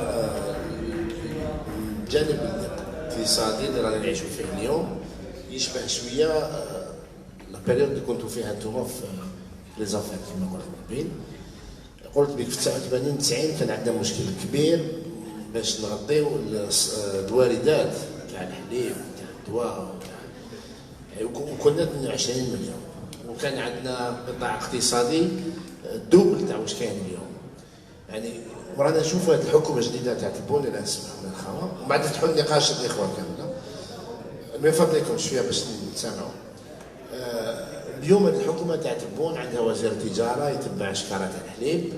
الجانب الاقتصادي اللي رانا نعيشوا فيه اليوم يشبه شويه لا بيريود اللي كنتوا فيها انتم في لي زافير كما قلت قبيل. قلت بك في 89 90 كان عندنا مشكل كبير باش نغطيو الواردات تاع الحليب تاع الدواء وكنا 20 مليون، وكان عندنا قطاع اقتصادي دوبل تاع واش كاين اليوم. يعني ورانا نشوفوا هذه الحكومه الجديده تاع البون اللي نسمح من الخوام، ومن بعد نفتحوا النقاش الاخوه كامله. من فضلكم شويه باش نسمعوا. اليوم هذه الحكومه تاع البون عندها وزير التجاره يتبع شكاره تاع الحليب،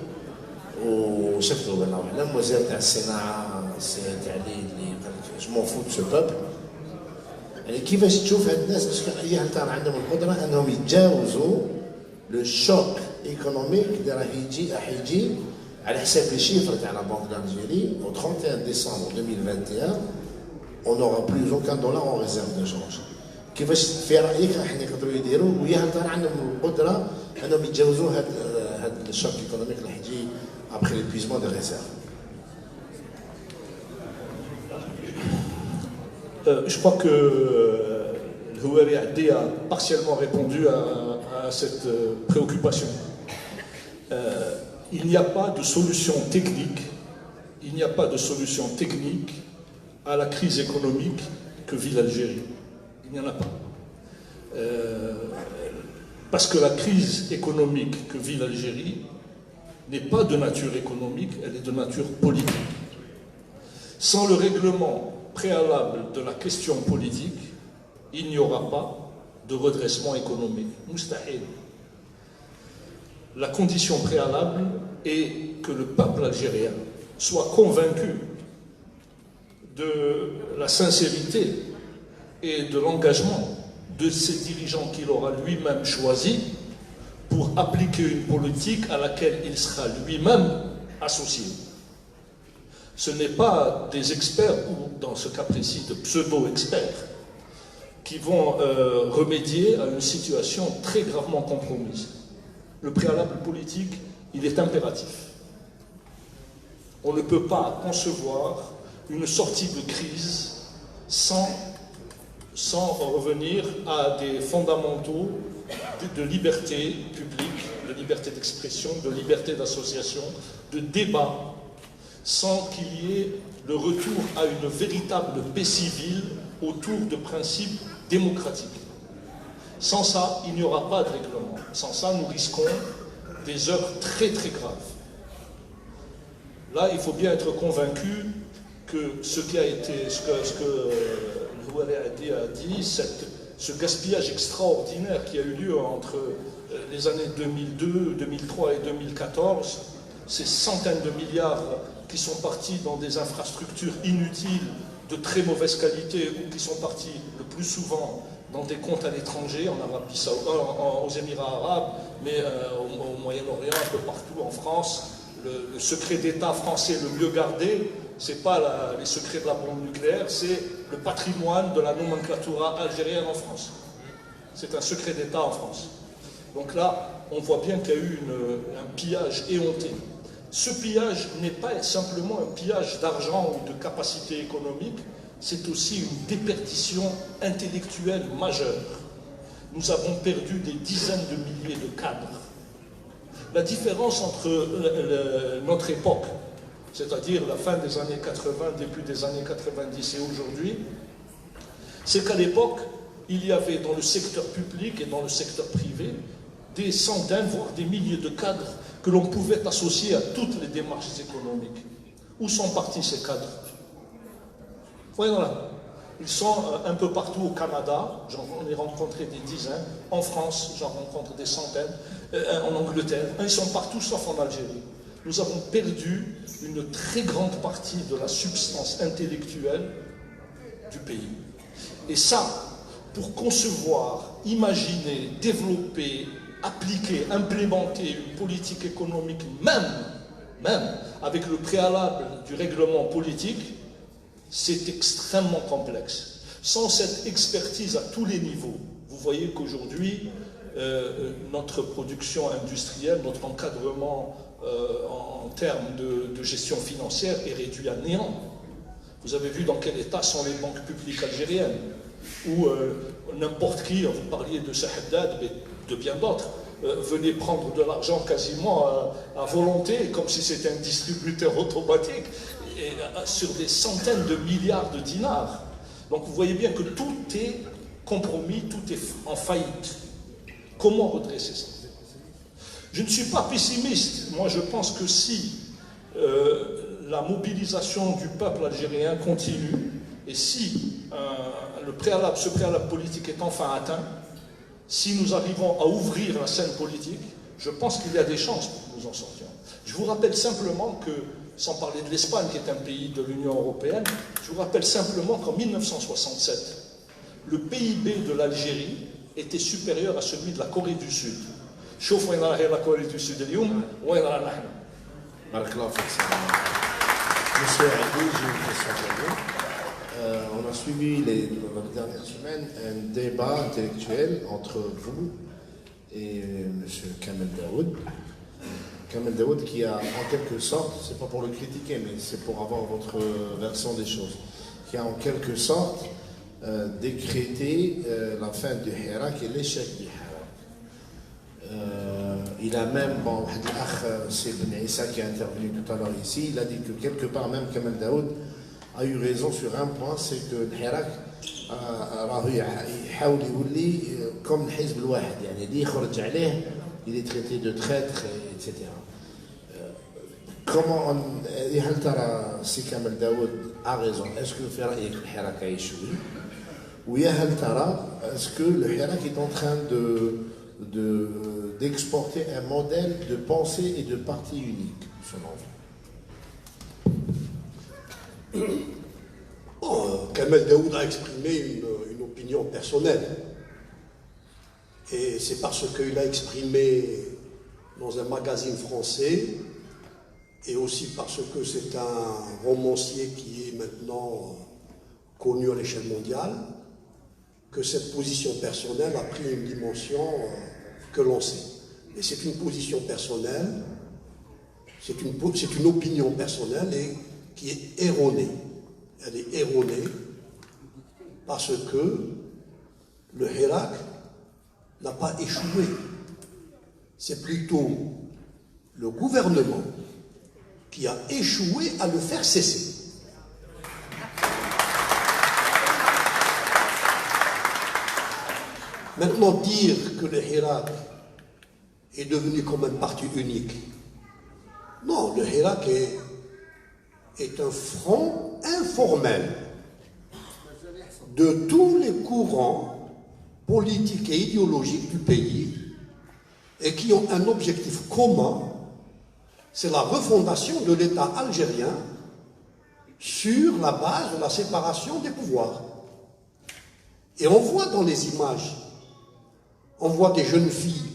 وشفتوا والله اعلم وزير تاع الصناعه السيد علي اللي قال لك جو مون فوت سو بوبل. يعني كيفاش تشوف هاد الناس هي هل ترى عندهم القدره انهم يتجاوزوا لو شوك ايكونوميك اللي راه حيجي على حساب لي شيفر تاع لا بانك d'Algérie au 31 décembre 2021 on n'aura plus aucun dollar en réserve de change. كيفاش في رايك راح يقدروا يديروا ويا هل ترى عندهم القدره انهم يتجاوزوا هاد الشوك ايكونوميك اللي حيجي après l'épuisement des réserves? Je crois que le Houari Addi a partiellement répondu à cette préoccupation. Il n'y a pas de solution technique, à la crise économique que vit l'Algérie. Il n'y en a pas. Parce que la crise économique que vit l'Algérie n'est pas de nature économique, elle est de nature politique. Sans le règlement préalable de la question politique, il n'y aura pas de redressement économique. Moustahil. La condition préalable est que le peuple algérien soit convaincu de la sincérité et de l'engagement de ces dirigeants qu'il aura lui-même choisis pour appliquer une politique à laquelle il sera lui-même associé. Ce n'est pas des experts, ou dans ce cas précis de pseudo-experts, qui vont remédier à une situation très gravement compromise. Le préalable politique, il est impératif. On ne peut pas concevoir une sortie de crise sans revenir à des fondamentaux de liberté publique, de liberté d'expression, de liberté d'association, de débat, sans qu'il y ait le retour à une véritable paix civile autour de principes démocratiques. Sans ça, il n'y aura pas de règlement. Sans ça, nous risquons des heures très très graves. Là, il faut bien être convaincu que ce qui a été, ce que le Houari a dit, ce gaspillage extraordinaire qui a eu lieu entre les années 2002, 2003 et 2014, ces centaines de milliards qui sont partis dans des infrastructures inutiles de très mauvaise qualité ou qui sont partis le plus souvent dans des comptes à l'étranger, en Arabie Saoudite, aux Émirats arabes, mais au Moyen-Orient, un peu partout en France. Le secret d'État français le mieux gardé, ce n'est pas les secrets de la bombe nucléaire, c'est le patrimoine de la nomenclatura algérienne en France. C'est un secret d'État en France. Donc là, on voit bien qu'il y a eu un pillage éhonté. Ce pillage n'est pas simplement un pillage d'argent ou de capacité économique, c'est aussi une déperdition intellectuelle majeure. Nous avons perdu des dizaines de milliers de cadres. La différence entre notre époque, c'est-à-dire la fin des années 80, début des années 90 et aujourd'hui, c'est qu'à l'époque, il y avait dans le secteur public et dans le secteur privé des centaines, voire des milliers de cadres que l'on pouvait associer à toutes les démarches économiques. Où sont partis ces cadres? Voyons là. Ils sont un peu partout au Canada, j'en ai rencontré des dizaines, en France, j'en rencontre des centaines, en Angleterre, ils sont partout sauf en Algérie. Nous avons perdu une très grande partie de la substance intellectuelle du pays. Et ça, pour concevoir, imaginer, développer, appliquer, implémenter une politique économique, même avec le préalable du règlement politique, c'est extrêmement complexe. Sans cette expertise à tous les niveaux, vous voyez qu'aujourd'hui, notre production industrielle, notre encadrement en termes de gestion financière est réduit à néant. Vous avez vu dans quel état sont les banques publiques algériennes, où n'importe qui, vous parliez de Sahaddad, mais de bien d'autres, venait prendre de l'argent quasiment à volonté, comme si c'était un distributeur automatique, et sur des centaines de milliards de dinars. Donc vous voyez bien que tout est compromis, tout est en faillite. Comment redresser ça? Je ne suis pas pessimiste. Moi, je pense que si la mobilisation du peuple algérien continue, et si ce préalable politique est enfin atteint, si nous arrivons à ouvrir la scène politique, je pense qu'il y a des chances pour que nous en sortions. Je vous rappelle simplement que, sans parler de l'Espagne, qui est un pays de l'Union européenne, je vous rappelle simplement qu'en 1967, le PIB de l'Algérie était supérieur à celui de la Corée du Sud. شوف وين راهي la Corée du Sud اليوم وين رانا نحن. بارك الله فيك. Monsieur Adi, j'ai une question pour vous. On a suivi dans les dernières semaines un débat intellectuel entre vous et M. Kamel Daoud. Kamel Daoud qui a en quelque sorte, c'est pas pour le critiquer, mais c'est pour avoir votre version des choses, qui a en quelque sorte décrété la fin du Hirak et l'échec du Hirak. Il a même, bon, c'est Ben Issa qui a intervenu tout à l'heure ici, il a dit que quelque part même Kamel Daoud a eu raison sur un point, c'est que le Hirak يحاول يولي comme الحزب الواحد, يعني اللي يخرج عليه il est traité de traître, etc. Comment هل ترى سي كامل داود a raison? Est-ce que في رأيك الحراك يشوي؟ ويا هل ترى est-ce que le Hirak est en train d'exporter un modèle de pensée et de parti unique selon vous? Bon, Kamel Daoud a exprimé une opinion personnelle. Et c'est parce qu'il a exprimé dans un magazine français, et aussi parce que c'est un romancier qui est maintenant connu à l'échelle mondiale, que cette position personnelle a pris une dimension que l'on sait. Et c'est une position personnelle, c'est une opinion personnelle et qui est erronée. Elle est erronée parce que le Hirak n'a pas échoué. C'est plutôt le gouvernement qui a échoué à le faire cesser. Maintenant, dire que le Hirak est devenu comme un parti unique. Non, le Hirak est un front informel de tous les courants politiques et idéologiques du pays et qui ont un objectif commun, c'est la refondation de l'État algérien sur la base de la séparation des pouvoirs. Et on voit dans les images, on voit des jeunes filles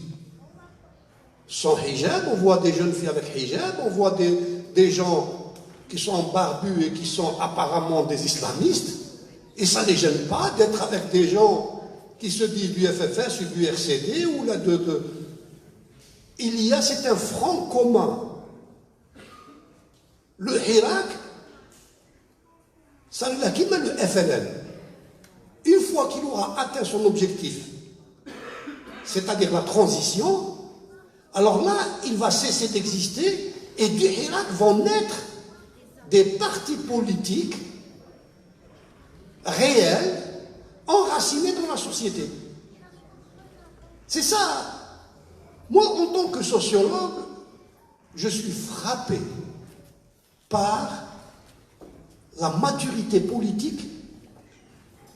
sans hijab, on voit des jeunes filles avec hijab, on voit des gens qui sont barbus et qui sont apparemment des islamistes, et ça ne les gêne pas d'être avec des gens qui se disent du FFS ou du RCD ou là c'est un front commun. Le Hirak, ça l'a qui met le FLN. Une fois qu'il aura atteint son objectif, c'est-à-dire la transition, alors là, il va cesser d'exister et du Hirak vont naître des partis politiques réels, enracinés dans la société. C'est ça. Moi, en tant que sociologue, je suis frappé par la maturité politique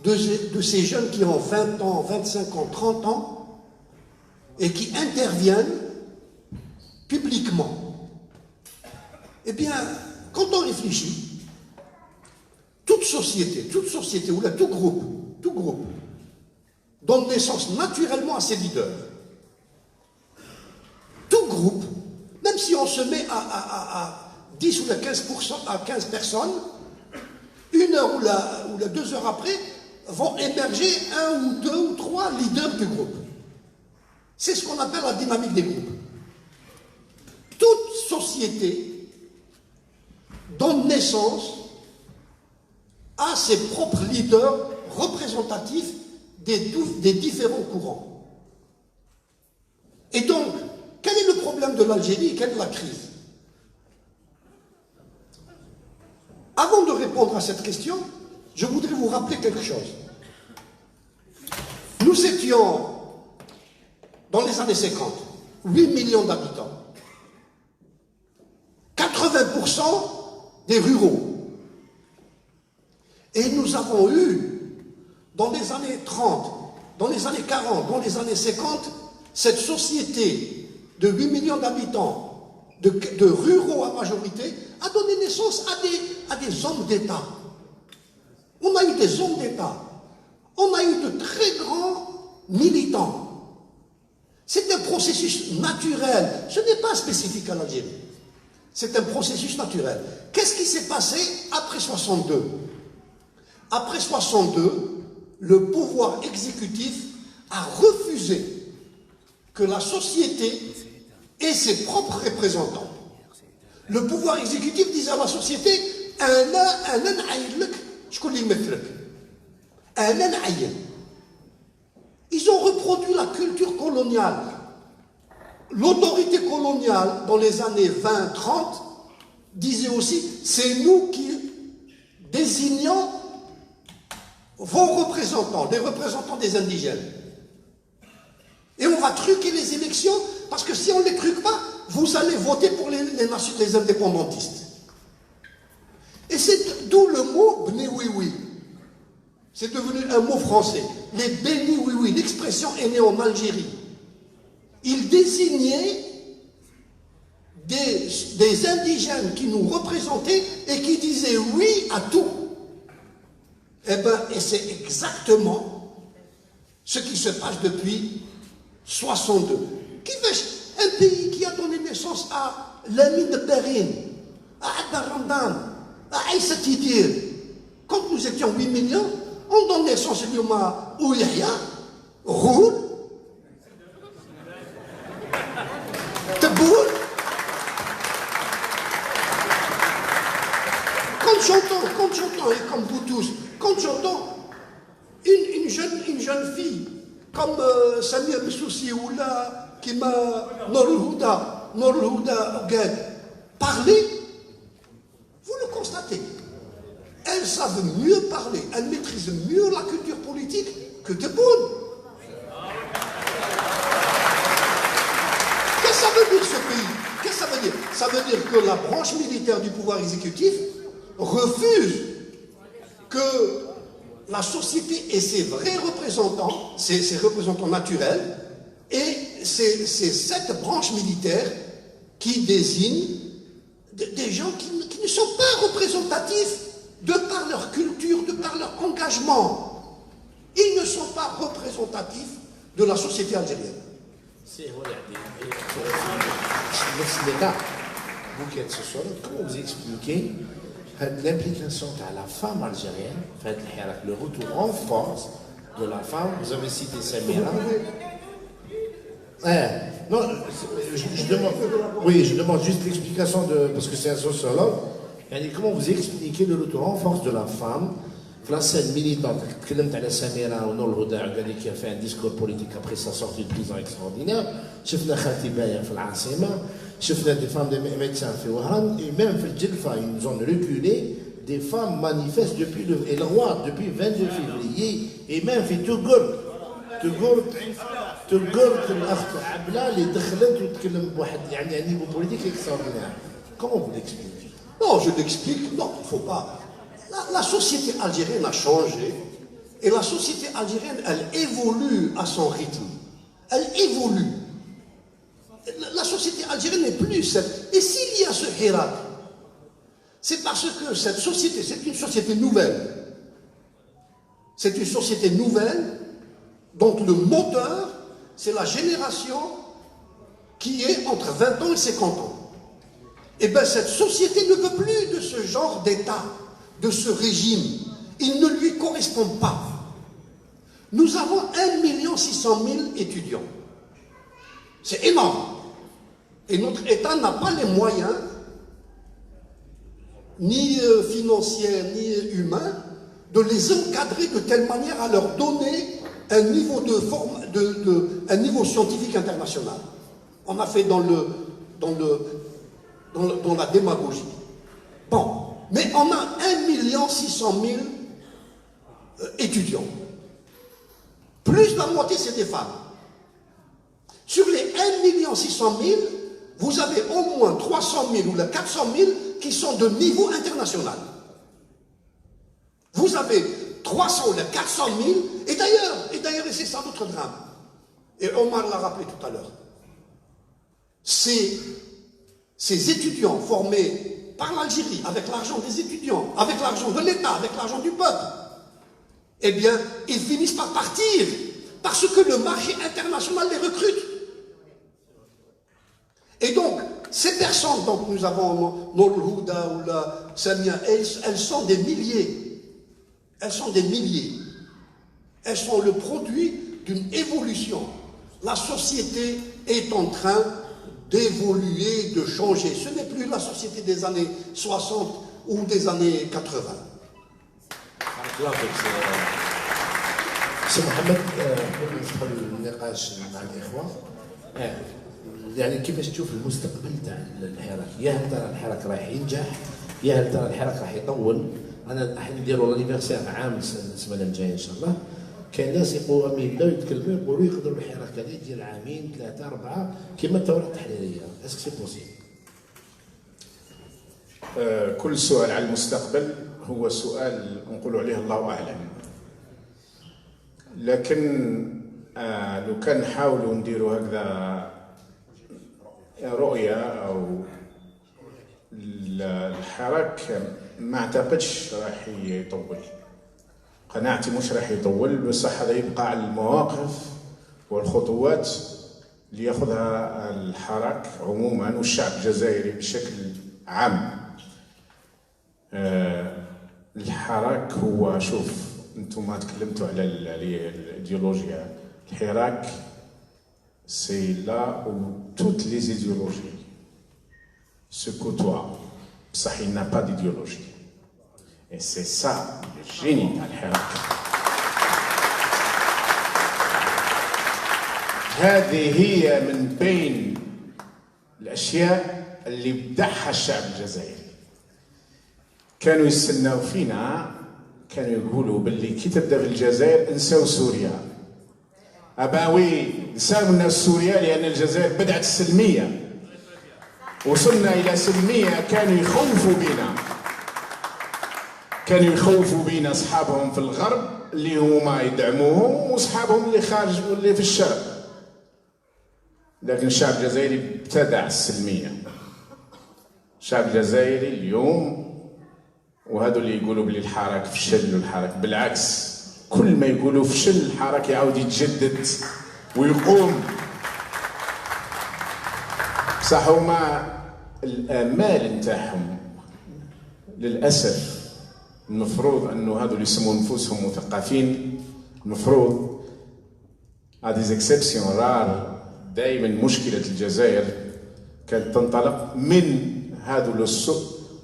de ces jeunes qui ont 20 ans, 25 ans, 30 ans et qui interviennent publiquement. Eh bien, quand on réfléchit, toute société, ou là, tout groupe, donne naissance naturellement à ses leaders. Tout groupe, même si on se met à 10 ou à 15%, à 15 personnes, 1 heure ou 2 heures après, vont émerger 1 ou 2 ou 3 leaders du groupe. C'est ce qu'on appelle la dynamique des groupes. Toute société donne naissance à ses propres leaders représentatifs des différents courants. Et donc, quel est le problème de l'Algérie? Quelle est la crise? Avant de répondre à cette question, je voudrais vous rappeler quelque chose. Nous étions, dans les années 50, 8 millions d'habitants. 80% des ruraux. Et nous avons eu, dans les années 30, dans les années 40, dans les années 50, cette société de 8 millions d'habitants, de ruraux à majorité, a donné naissance à des hommes d'État. On a eu des hommes d'État. On a eu de très grands militants. C'est un processus naturel. Ce n'est pas spécifique à l'Algérie. C'est un processus naturel. Qu'est-ce qui s'est passé après 62? Après 62, le pouvoir exécutif a refusé que la société ait ses propres représentants. Le pouvoir exécutif disait à la société, ils ont reproduit la culture coloniale. L'autorité coloniale, dans les années 20-30, disait aussi, c'est nous qui désignons vos représentants, les représentants des indigènes. Et on va truquer les élections, parce que si on ne les truque pas, vous allez voter pour les indépendantistes. Et c'est d'où le mot « bni oui oui ». C'est devenu un mot français. Les béni oui oui, l'expression est née en Algérie. Ils désignaient des indigènes qui nous représentaient et qui disaient oui à tout. Et c'est exactement ce qui se passe depuis 62. Un pays qui a donné naissance à Lamine de Perrine, à Abdel Ramdan, à Aïssa Tidir. Quand nous étions 8 millions, on donne naissance à Lyouma ou Yahya, Roul, Teboul. Quand j'entends, et comme vous tous, quand j'entends une jeune fille comme Samia Bessoussi ou là, qui m'a Nourul Houda Ougued, parler, vous le constatez. Elles savent mieux parler, elles maîtrisent mieux la culture politique que Tebboune. Qu'est-ce que ça veut dire ce pays? Qu'est-ce que ça veut dire? Ça veut dire que la branche militaire du pouvoir exécutif refuse que la société ait ses vrais représentants, ses représentants naturels, et c'est cette branche militaire qui désigne des gens qui ne sont pas représentatifs de par leur culture, de par leur engagement. Ils ne sont pas représentatifs de la société algérienne. Comment vous expliquez l'implication de la femme algérienne, le retour en force de la femme? Vous avez cité Samira. Non, je demande juste l'explication parce que c'est un sociologue. Comment vous expliquez le retour en force de la femme, la scène militante? Samira ou Nourul Houda qui a fait un discours politique après sa sortie de prison extraordinaire. شفنا خاتبايا في العاصمة، شفنا des femmes de médecins في وهران, et même في الجلفة, une zone reculée, des femmes manifestent depuis le roi depuis 22 février, et même في تقول الأخت عبلة اللي دخلت وتكلم بواحد يعني un niveau politique extraordinaire. Comment vous l'expliquez? Non, je l'explique. Non, il ne faut pas. La société algérienne a changé, et la société algérienne, elle évolue à son rythme. Elle évolue. La société algérienne n'est plus cette. Et s'il y a ce hirak, c'est parce que cette société, c'est une société nouvelle. C'est une société nouvelle, donc le moteur, c'est la génération qui est entre 20 ans et 50 ans. Eh bien, cette société ne veut plus de ce genre d'État, de ce régime. Il ne lui correspond pas. Nous avons 1 600 000 étudiants. C'est énorme. Et notre État n'a pas les moyens, ni financiers, ni humains, de les encadrer de telle manière à leur donner un niveau un niveau scientifique international. On a fait dans la démagogie. Bon, mais on a 1 600 000 étudiants. Plus de la moitié, c'est des femmes. Sur les 1 600 000, vous avez au moins 300 000 ou 400 000 qui sont de niveau international. Vous avez 300 ou 400 000, et d'ailleurs, et c'est ça notre drame. Et Omar l'a rappelé tout à l'heure. Ces étudiants formés par l'Algérie, avec l'argent des étudiants, avec l'argent de l'État, avec l'argent du peuple, eh bien, ils finissent par partir, parce que le marché international les recrute. Et donc, ces personnes dont nous avons Nourul Houda ou la Samia, elles sont des milliers. Elles sont des milliers. Elles sont le produit d'une évolution. La société est en train d'évoluer, de changer. Ce n'est plus la société des années 60 ou des années 80. سي محمد قبل ندخل النقاش مع الاخوه يعني كيفاش تشوف المستقبل تاع الحراك؟ يا هل ترى الحراك رايح ينجح؟ يا هل ترى الحراك راح يطول؟ انا راح نديروا لانيفرسير عام السنه الجايه ان شاء الله. كاين ناس يبغوا يبداو يتكلموا يقولوا يقدروا الحراك هذا يدير عامين 3 4 كما الثوره التحريريه. اسكو سي بوسيبل؟ كل سؤال على المستقبل هو سؤال نقولوا عليه الله اعلم. لكن لو كان نحاولوا نديروا هكذا رؤيه او الحراك ما اعتقدش راح يطول، قناعتي مش راح يطول، بصح هذا يبقى على المواقف والخطوات اللي ياخذها الحراك عموما والشعب الجزائري بشكل عام. الحراك هو، شوف انتم ما تكلمتوا على الايديولوجيا، الحراك سي لا où toutes les idéologies se côtoient، بصح il n'a pas d'idéologie et c'est ça le génie تاع الحراك. هذه هي من بين الاشياء اللي بدعها الشعب الجزائري. كانوا يستناو فينا، كانوا يقولوا باللي كي تبدا في الجزائر انساو سوريا، اباوي نساو الناس سوريا لان الجزائر بدات السلميه، وصلنا الى سلميه. كانوا يخوفوا بينا اصحابهم في الغرب اللي هما يدعموهم واصحابهم اللي خارج واللي في الشرق، لكن الشعب الجزائري ابتدع السلميه. الشعب الجزائري اليوم، وهذو اللي يقولوا بلي الحراك فشل والحراك، بالعكس كل ما يقولوا فشل الحراك يعاود يتجدد ويقوم. بصح هما الامال نتاعهم للاسف المفروض انه هذو اللي يسموا انفسهم مثقفين، المفروض هذه زيكسبسيون رار. دائما مشكله الجزائر كانت تنطلق من هذو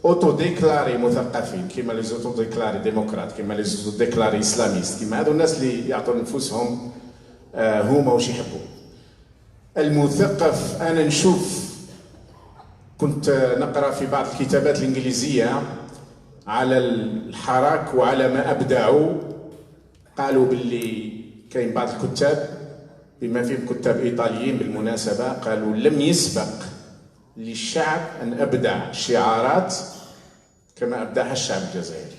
اوتو ديكلاري مثقفين، كيما لي اوتو ديكلاري ديمقراط، كيما لي اوتو ديكلاري اسلاميست، كيما هذو الناس اللي يعطوا نفوسهم هما واش يحبوا. المثقف، انا نشوف، كنت نقرا في بعض الكتابات الانجليزيه على الحراك وعلى ما ابدعوا، قالوا باللي كاين بعض الكتاب بما فيهم كتاب ايطاليين بالمناسبه، قالوا لم يسبق للشعب ان ابدع شعارات كما ابدعها الشعب الجزائري.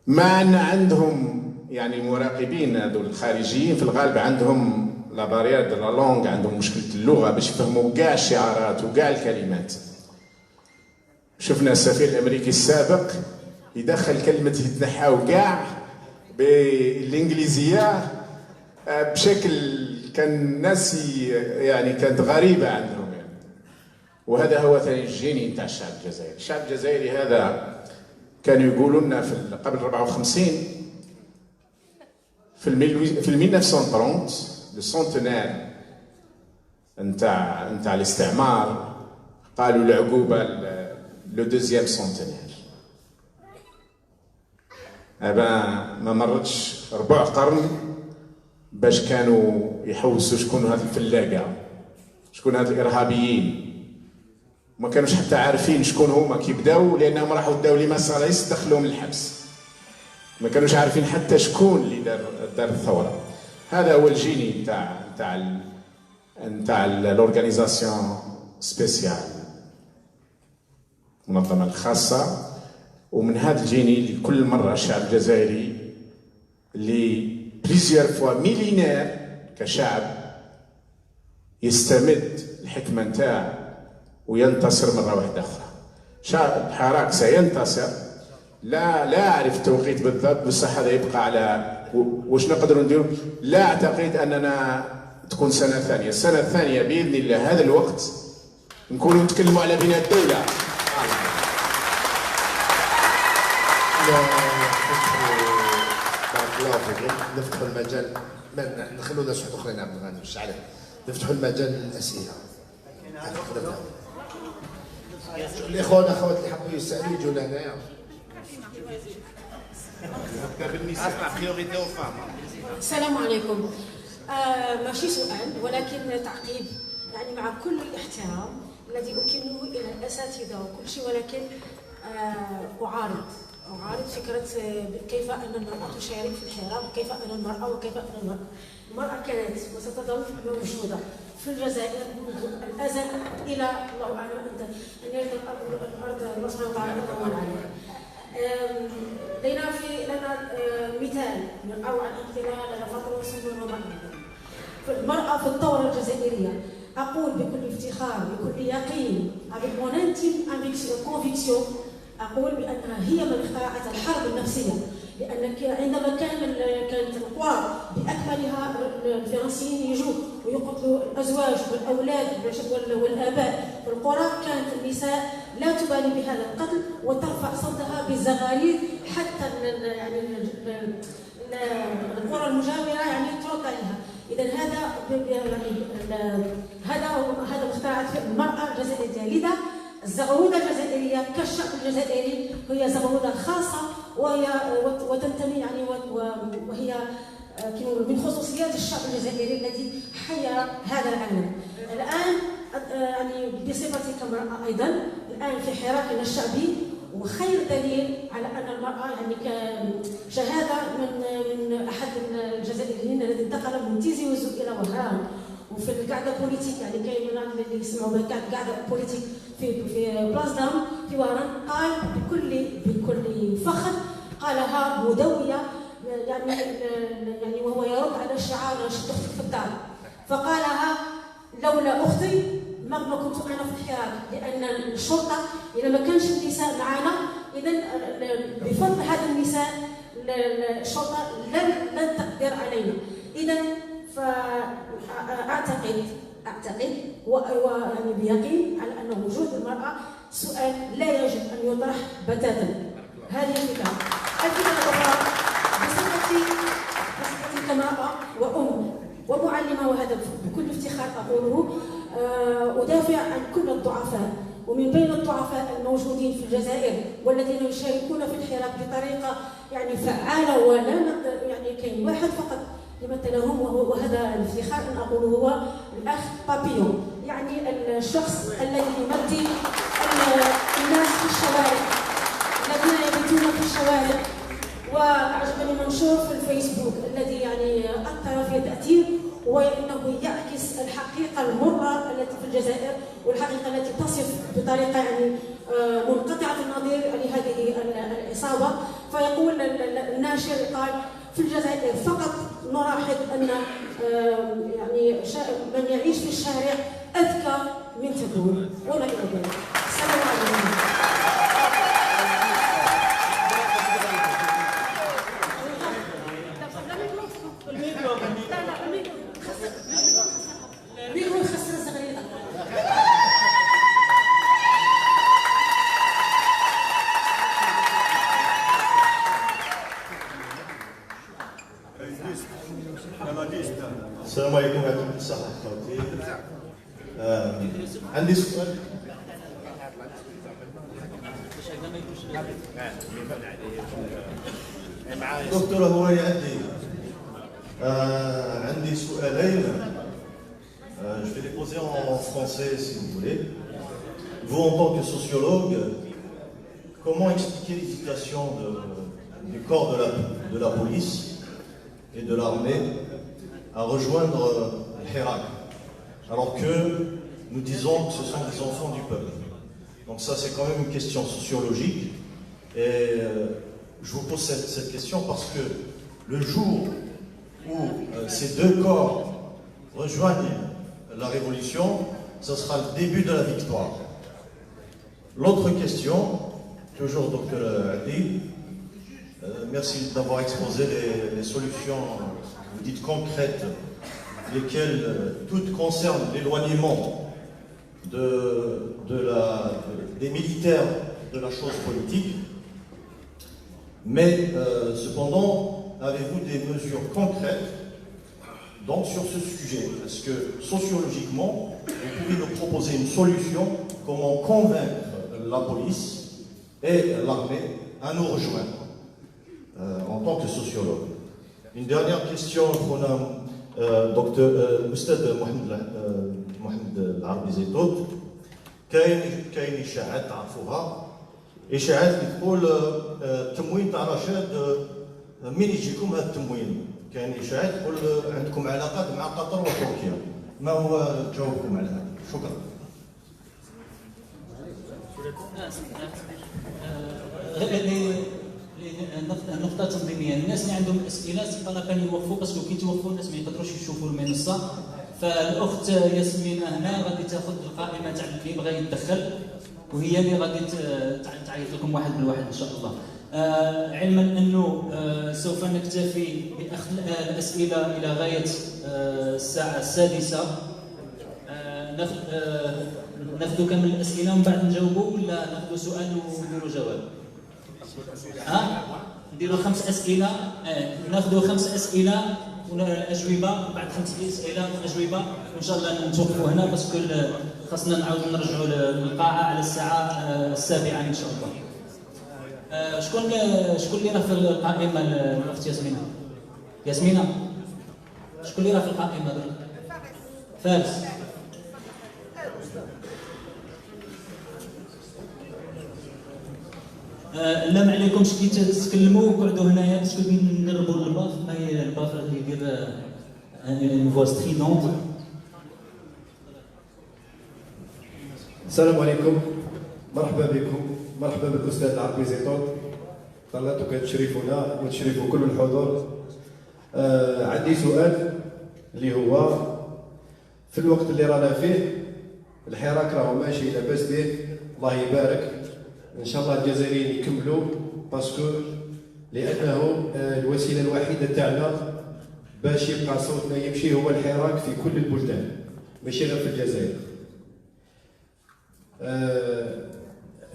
مع ان عندهم يعني المراقبين هذو الخارجيين في الغالب عندهم لا بارير دو لا لونغ، عندهم مشكله اللغه باش يفهموا كاع الشعارات وكاع الكلمات. شفنا السفير الامريكي السابق يدخل كلمه يتنحاو كاع بالانجليزيه بشكل كان الناس يعني كانت غريبه عندهم يعني. وهذا هو ثاني الجيني نتاع الشعب الجزائري. الشعب الجزائري هذا كانوا يقولوا لنا في قبل 54 في 1930 لو سونتينير نتاع الاستعمار، قالوا العقوبه لو دوزيام سونتينير. ما مرتش ربع قرن باش كانوا يحوسوا شكون هاد الفلاقه، شكون هاد الارهابيين. ما كانوش حتى عارفين شكون هما كي بداو، لانهم راحوا داو لي مساريس دخلوهم للحبس. ما كانوش عارفين حتى شكون اللي دار الثوره. هذا هو الجيني نتاع لورغانيزاسيون سبيسيال، المنظمه الخاصه. ومن هذا الجيني اللي كل مره الشعب الجزائري اللي بليزيور فوا ميلينير كشعب يستمد الحكمه نتاع وينتصر مره واحده اخرى. شعب الحراك سينتصر، لا اعرف التوقيت بالضبط، بصح هذا يبقى على واش نقدروا نديروا. لا اعتقد اننا تكون سنه ثانيه، السنه الثانيه باذن الله هذا الوقت نكونوا نتكلموا على بناء الدوله. بارك الله فيكم. نفتحوا المجال، نخلوا ناس واحد اخرين عبد الغني مش عليه، نفتحوا المجال للاسئله. الاخوان الاخوات اللي حبوا يسالوا يجوا لهنايا. السلام عليكم. ماشي سؤال ولكن تعقيب، يعني مع كل الاحترام الذي أكنه إلى الأساتذة وكل شيء، ولكن أعارض فكرة كيف أن المرأة تشارك في الحراك، وكيف أن المرأة وكيف أن المرأة كانت وستظل موجودة في الجزائر منذ الأزل إلى الله أعلم أن يرث الأرض الله سبحانه وتعالى أمن عليها. لنا مثال من أروع الأمثلة لنا فترة سنة المرأة في الثورة الجزائرية. أقول بكل افتخار بكل يقين avec mon intime conviction أقول بأنها هي من اخترعت الحرب النفسية. لأن عندما كانت القرى بأكملها الفرنسيين يجوا ويقتلوا الأزواج والأولاد والآباء في القرى، كانت النساء لا تبالي بهذا القتل وترفع صوتها بالزغاريد حتى يعني القرى المجاورة يعني ترد عليها. إذا هذا اخترعت المرأة الجزائرية. لذا الزغرودة الجزائرية كالشعب الجزائري هي زغرودة خاصة وتنتمي يعني وهي من خصوصيات الشعب الجزائري الذي حيا هذا العالم. الآن يعني بصفتي كامرأة أيضا الآن في حراكنا الشعبي، وخير دليل على أن المرأة يعني كشهادة من أحد الجزائريين الذي انتقل من تيزي وزو إلى وهران، وفي القاعدة بوليتيك يعني كاين من اللي يسمعوا قاعدة بوليتيك في بلاص دام في وهران، قال بكل فخر قالها مدوية يعني وهو يرد على شعار شد أختك في الدار، فقالها لولا أختي ما كنت أنا في الحراك، لأن الشرطة إذا ما كانش النساء معنا إذا بفضل هذا النساء الشرطة لن تقدر علينا. إذا فأعتقد ويعني بيقين على أن وجود المرأة سؤال لا يجب أن يطرح بتاتا. هذه الفكرة. الفكرة الأخرى بصفتي كامرأة وأم ومعلمة، وهذا بكل افتخار أقوله، أدافع عن كل الضعفاء، ومن بين الضعفاء الموجودين في الجزائر والذين يشاركون في الحراك بطريقة يعني فعالة، ولا يعني كاين واحد فقط يمثلهم وهذا الافتخار أن أقوله هو الأخ بابيون، يعني الشخص الذي يمثل الناس في الشوارع الذين يبيتون في الشوارع. وأعجبني منشور في الفيسبوك الذي يعني أثر في تأثير، وإنه يعكس الحقيقة المرة التي في الجزائر والحقيقة التي تصف بطريقة يعني منقطعة النظير لهذه العصابة. فيقول الناشر قال في الجزائر فقط نلاحظ أن يعني من يعيش في الشارع أذكى من تكون ولا إلى ذلك. السلام عليكم. السلام عليكم، يعطيكم الصحة خوتي. عندي سؤال. دكتور هواي عندي سؤالين. Je vais les poser en français si vous voulez. Vous, en tant que sociologue, comment expliquer l'hésitation du corps de la police et de l'armée à rejoindre le Hirak, alors que nous disons que ce sont des enfants du peuple? Donc ça, c'est quand même une question sociologique. Et je vous pose cette question parce que le jour où ces deux corps rejoignent la révolution, ce sera le début de la victoire. L'autre question, toujours docteur Ali, merci d'avoir exposé les solutions, vous dites concrètes, lesquelles toutes concernent l'éloignement des militaires de la chose politique. Mais cependant, avez-vous des mesures concrètes donc sur ce sujet? Est-ce que sociologiquement, vous pouvez nous proposer une solution, comment convaincre la police et l'armée à nous rejoindre en tant que sociologue? Une dernière question pour دكتور الأستاذ محمد العربي زيتوت. كاين إشاعات تعرفوها، إشاعات بتقول التموين تاع رشاد من يجيكم هذا التموين؟ كاين إشاعات تقول عندكم علاقات مع قطر وتركيا، ما هو جوابكم على هذا؟ شكرا. النقطة التنظيمية، الناس اللي عندهم أسئلة طلبا يوقفوا، باسكو كي توقفوا الناس ما يقدروش يشوفوا المنصة، فالاخت ياسمين هنا غادي تاخذ القائمه تاع اللي بغى يتدخل، وهي اللي غادي تعيط لكم واحد بالواحد ان شاء الله. علما انه سوف نكتفي باخذ الاسئله الى غايه الساعه 6. ناخذ كامل الاسئله ومن بعد نجاوبوا، ولا ناخذ سؤال ونديروا جواب؟ نديروا 5 اسئله. ناخذ 5 اسئله والاجوبه، بعد 5 اسئله والاجوبه، وان شاء الله نتوقفوا هنا باسكو خاصنا نعاود نرجعوا للقاعه على الساعه 7 ان شاء الله. شكون اللي راه في القائمه؟ الاخت ياسمينه. شكون اللي راه في القائمه؟ فارس. لا ما عليكمش كي تتكلموا قعدوا هنايا باسكو نقربوا للباف، ما الباف اللي يدير اون فوا ستريدونت. السلام عليكم، مرحبا بكم، مرحبا بالاستاذ العربي زيتون، طلعتوا كتشرفونا وتشرفوا كل الحضور. عندي سؤال اللي هو في الوقت اللي رانا فيه الحراك راهو ماشي لاباس به، الله يبارك، ان شاء الله الجزائريين يكملوا باسكو لانه الوسيله الوحيده تاعنا باش يبقى صوتنا يمشي هو الحراك في كل البلدان ماشي غير في الجزائر.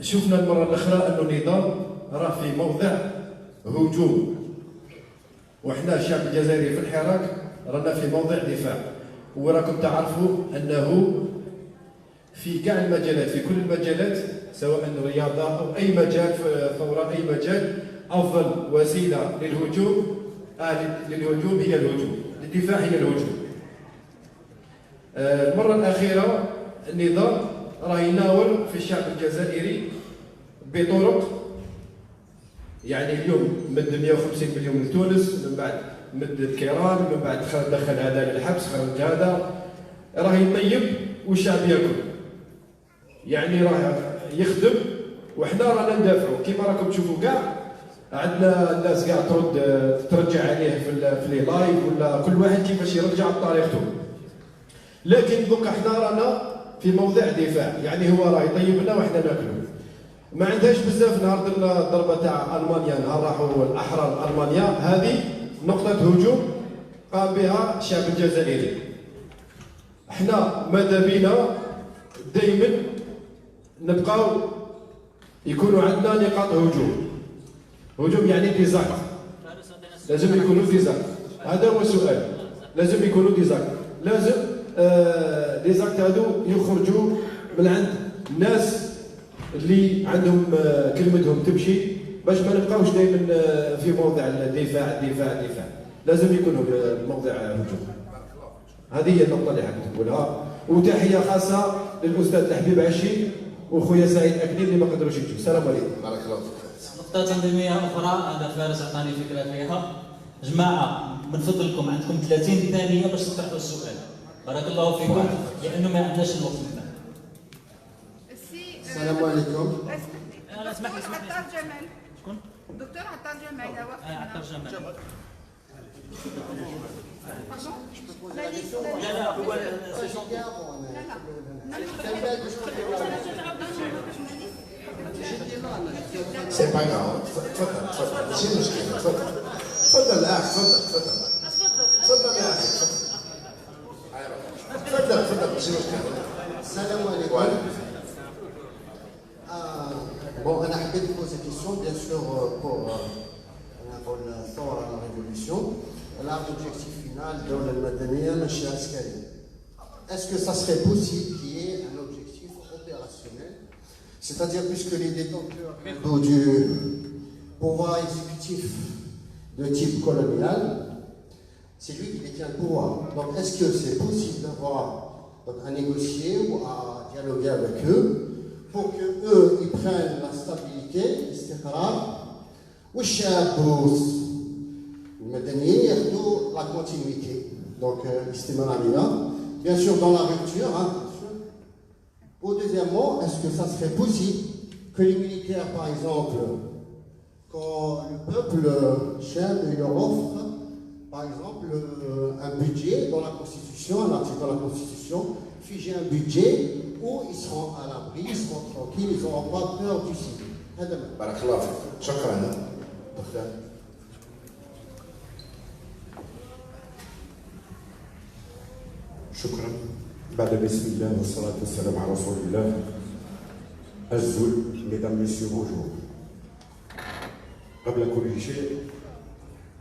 شفنا المره الاخرى انه النظام راه في موضع هجوم، وحنا الشعب الجزائري في الحراك رانا في موضع دفاع، وراكم تعرفوا انه في كاع المجالات، في كل المجالات سواء الرياضه او اي مجال ثوره، اي مجال افضل وسيله للهجوم هي الهجوم، للدفاع هي الهجوم. المره الاخيره النظام راه يناول في الشعب الجزائري بطرق، يعني اليوم مد 150 مليون من تونس، من بعد مد الكيران، من بعد دخل هذا للحبس، خرج هذا، راه يطيب والشعب ياكل، يعني راه يخدم وحنا رانا ندافعوا. كيما راكم تشوفوا كاع عندنا الناس كاع ترجع عليه في لي لايف، ولا كل واحد كيفاش يرجع بطريقته، لكن دوكا حنا رانا في موضع دفاع، يعني هو راه يطيب لنا وحنا ناكلوا. ما عندهاش بزاف. نهار درنا الضربه تاع المانيا، نهار راحوا الاحرار المانيا، هذه نقطه هجوم قام بها الشعب الجزائري. احنا ماذا بينا دائما نبقاو يكونوا عندنا نقاط هجوم يعني ديزاكت، لازم يكونوا ديزاكت، هذا هو السؤال، لازم يكونوا ديزاكت، لازم ديزاكت هادو يخرجوا من عند الناس اللي عندهم كلمتهم تمشي، باش ما نبقاوش دائما في موضع الدفاع، لازم يكونوا موضع هجوم. هذه هي النقطة اللي حبيت نقولها، وتحية خاصة للأستاذ الحبيب عشي وخويا سعيد أكدي اللي ما قدروش يجوا. السلام عليكم. بارك الله فيك. نقطة تنظيمية أخرى هذا فارس عطاني فكرة فيها. جماعة من فضلكم عندكم 30 ثانية باش تطرحوا السؤال. بارك الله فيكم لأنه ما عندناش الوقت الآن. السلام عليكم. اسمح لي عطار جمال. شكون؟ الدكتور عطار جمال. عطار جمال. لا هو سي با غاف. تفضل ماشي مشكل. تفضل الاخ، تفضل يا اخي، تفضل ماشي مشكل. السلام عليكم. Bon, on a envie de poser une question, bien sûr, pour la révolution. L'objectif final de la Madaniya, le Askari. Est-ce que ça serait possible qu'il y ait un objectif opérationnel? C'est-à-dire, puisque les détenteurs du pouvoir exécutif de type colonial, c'est lui qui détient le pouvoir. Donc, est-ce que c'est possible d'avoir à négocier ou à dialoguer avec eux pour que eux ils prennent la stabilité, l'istiqrar, ou la continuité. Donc, bien sûr, dans la rupture. Ou deuxièmement, est-ce que ça serait possible que les militaires, par exemple, quand le peuple chab leur offre Par exemple, un budget dans la Constitution, un article dans la Constitution, figer un budget où ils seront à l'abri, ils seront tranquilles, ils n'auront pas peur du civil. بارك الله فيك. شكرا. شكرا. بعد بسم الله والصلاة والسلام على رسول الله. الزول mesdames messieurs bonjour. قبل كل شيء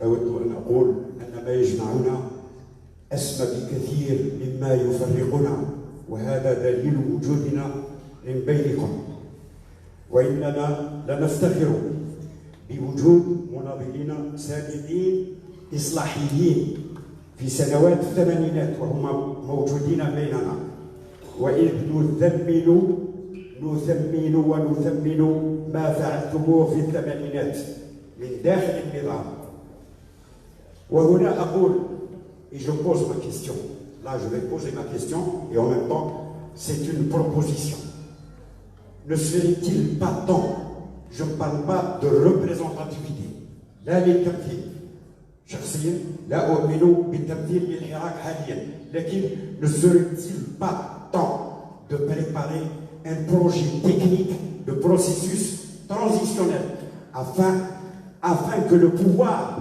أود أن أقول أن ما يجمعنا أسمى بكثير مما يفرقنا، وهذا دليل وجودنا من بينكم، وإننا لنفتخر بوجود مناضلين سابقين إصلاحيين في سنوات الثمانينات وهم موجودين بيننا، وإذ نثمن ونثمن ما فعلتموه في الثمانينات من داخل النظام. وهنا أقول et je pose ma question. Là, je vais poser ma question et en même temps, c'est une proposition. Ne serait-il pas temps, je ne parle pas de représentativité, لا للتمثيل شخصيا لا أؤمن بالتمثيل للحراك حاليا، لكن ne serait-il pas temps de préparer un projet technique de processus transitionnel afin que le pouvoir,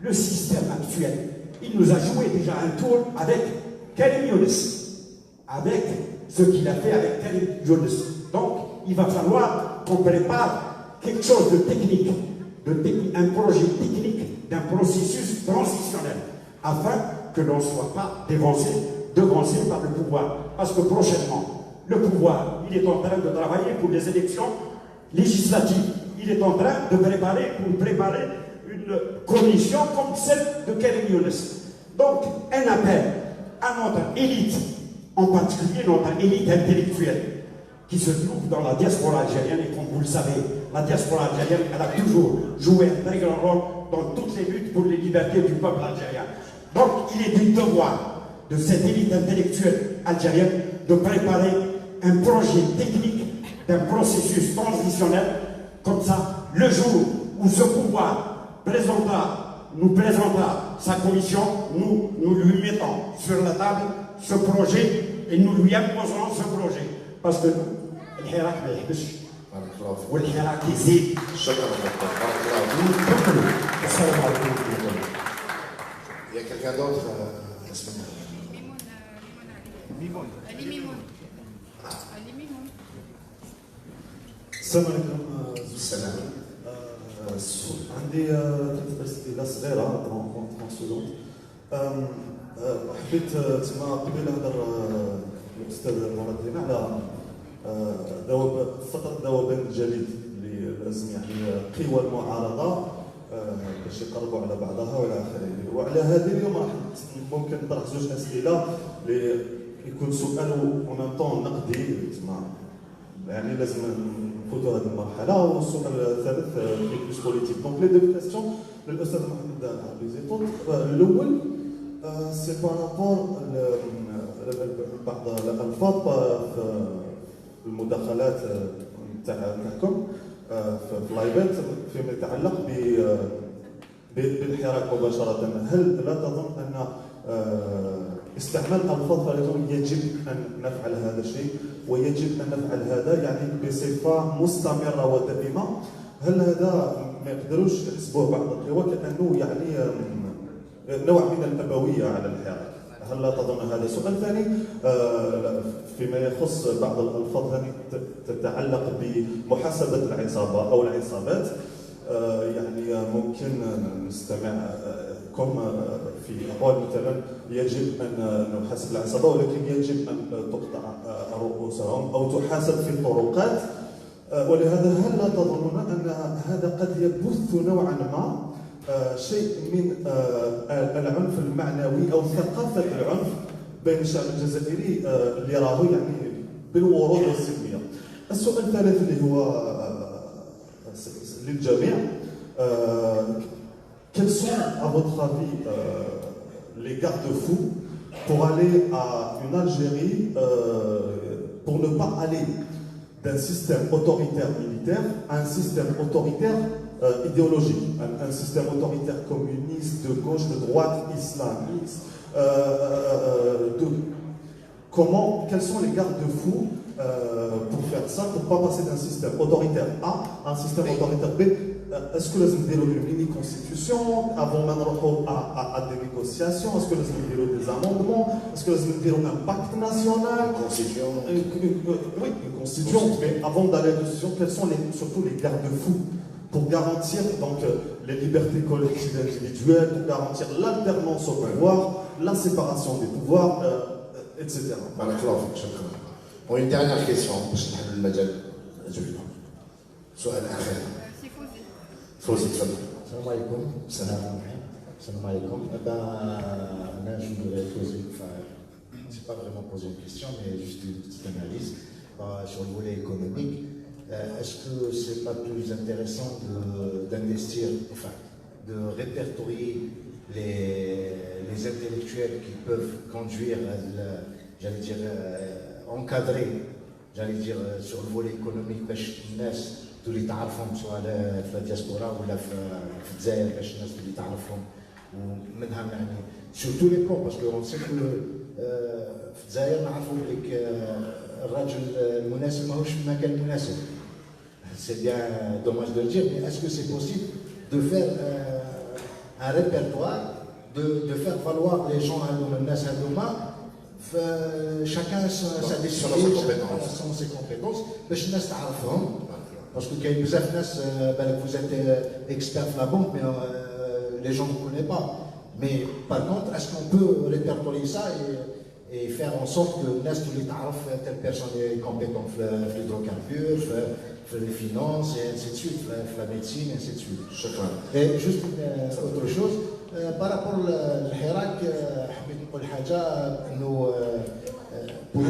le système actuel, il nous a joué déjà un tour avec Karim Younes, avec ce qu'il a fait avec Karim Younes. Donc, il va falloir qu'on prépare quelque chose de technique, un projet technique d'un processus transitionnel, afin que l'on ne soit pas devancé par le pouvoir. Parce que prochainement, le pouvoir, il est en train de travailler pour les élections législatives. Il est en train de préparer une commission comme celle de Karim Younes. Donc, un appel à notre élite, en particulier notre élite intellectuelle, qui se trouve dans la diaspora algérienne, et comme vous le savez, la diaspora algérienne, elle a toujours joué un très grand rôle dans toutes les luttes pour les libertés du peuple algérien. Donc, il est du devoir de cette élite intellectuelle algérienne de préparer un projet technique d'un processus transitionnel, comme ça, le jour où ce pouvoir nous présentera sa commission, nous lui mettons sur la table ce projet et nous lui imposerons ce projet. Parce que الحراك ما يحبش والحراك يزيد. شكرا دكتور. بارك الله فيك. السلام عليكم. Il y a quelqu'un d'autre السلام عليكم. السلام. عندي ثلاث أسئلة صغيرة 30 سكوند. حبيت تما قبل هضر الأستاذ مراد هنا على فترة الذوبان الجليد اللي لازم يعني قوى المعارضة باش يقربوا على بعضها والى اخره. وعلى هذه اليوم راح ممكن نطرح زوج اسئله اللي يكون سؤال ومن طون نقدي تما يعني لازم نفوتوا هذه المرحله. والسؤال الثالث بلوس بوليتيك. دونك لي دو كاستيون للاستاذ محمد عبيزيطون. الاول سي بارابور بعض الالفاظ في المداخلات تاعكم في اللايفات فيما يتعلق بالحراك مباشرة. هل لا تظن أن استعمال ألفاظ فارغة يجب أن نفعل هذا الشيء ويجب أن نفعل هذا يعني بصفة مستمرة ودائمة؟ هل هذا ما يقدروش يحسبوه بعض القوى كأنه يعني نوع من الأبوية على الحراك؟ هل لا تظن هذا؟ سؤال ثاني فيما يخص بعض الألفاظ تتعلق بمحاسبة العصابة أو العصابات. يعني ممكن نستمعكم في أقوال مثلا يجب أن نحاسب العصابة ولكن يجب أن تقطع رؤوسهم أو تحاسب في الطرقات. ولهذا هل لا تظنون أن هذا قد يبث نوعا ما شيء من العنف المعنوي أو ثقافة العنف بين الشعب الجزائري اللي راهو يعني بالورود والسلمية؟ السؤال الثالث اللي هو للجميع. Quels sont, à votre avis, les garde-fous pour aller à une Algérie, pour ne pas aller d'un système autoritaire militaire à un système autoritaire idéologique, un système autoritaire communiste, de gauche, de droite, islamiste. Quels sont les garde-fous pour faire ça, pour ne pas passer d'un système autoritaire A à un système autoritaire B? Est-ce que nous avons une mini-constitution avant de à des négociations? Est-ce que nous avons des amendements? Est-ce que nous avons un pacte national? Oui, une constitution. Mais avant d'aller à la constitution, quels sont surtout les garde-fous pour garantir donc, les libertés collectives et individuelles, pour garantir l'alternance au pouvoir, la séparation des pouvoirs, etc. Une dernière question باش نحل المجال أجوبة. سؤال آخر. فوزي تفضل. السلام عليكم. Salam alaikum. Là, je voudrais poser, c'est pas vraiment poser une question, mais juste une petite analyse sur le volet économique. Est-ce que c'est pas plus intéressant d'investir, enfin, de répertorier les intellectuels qui peuvent conduire, j'allais dire, encadrer, j'allais dire, sur le volet économique, تولي تعرفهم سواء في الدياسبورا ولا في الجزائر باش الناس تولي تعرفهم ومنها يعني sur tous les plans parce que on sait que في الجزائر نعرفوا بليك الراجل المناسب ماهوش في المكان المناسب. C'est bien dommage de le dire, mais est-ce que c'est possible de faire un répertoire, de faire valoir les gens الناس هذوما chacun sa décision, chacun ses compétences باش الناس تعرفهم. Parce que quand vous êtes expert de la banque, mais les gens ne vous connaissent pas. Mais par contre, est-ce qu'on peut répertorier ça et faire en sorte que telle personne est compétente dans l'hydrocarbure, dans les finances, et ainsi de suite, dans la médecine, et ainsi de suite. Et juste autre chose, par rapport au Hirak, pour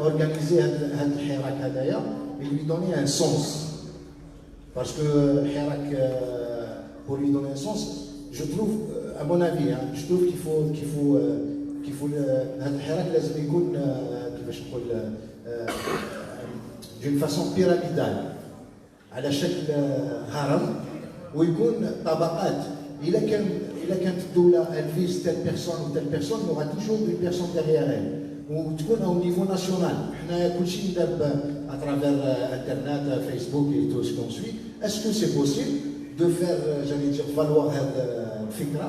organiser le Hirak, il lui donner un sens. Parce que Hirak, pour lui donner un sens, je trouve, à mon avis, je trouve qu'il faut Hirak لازم يكون كيفاش نقول d'une façon pyramidale على شكل هرم ويكون طبقات. إذا كانت الدولة elle vise telle personne ou telle personne, il y aura toujours une personne derrière elle. وتكون au niveau national. حنا كل شيء نداب à travers Internet, Facebook et tout ce qu'on suit. Est-ce que c'est possible de faire, j'allais dire, valoir le fikra?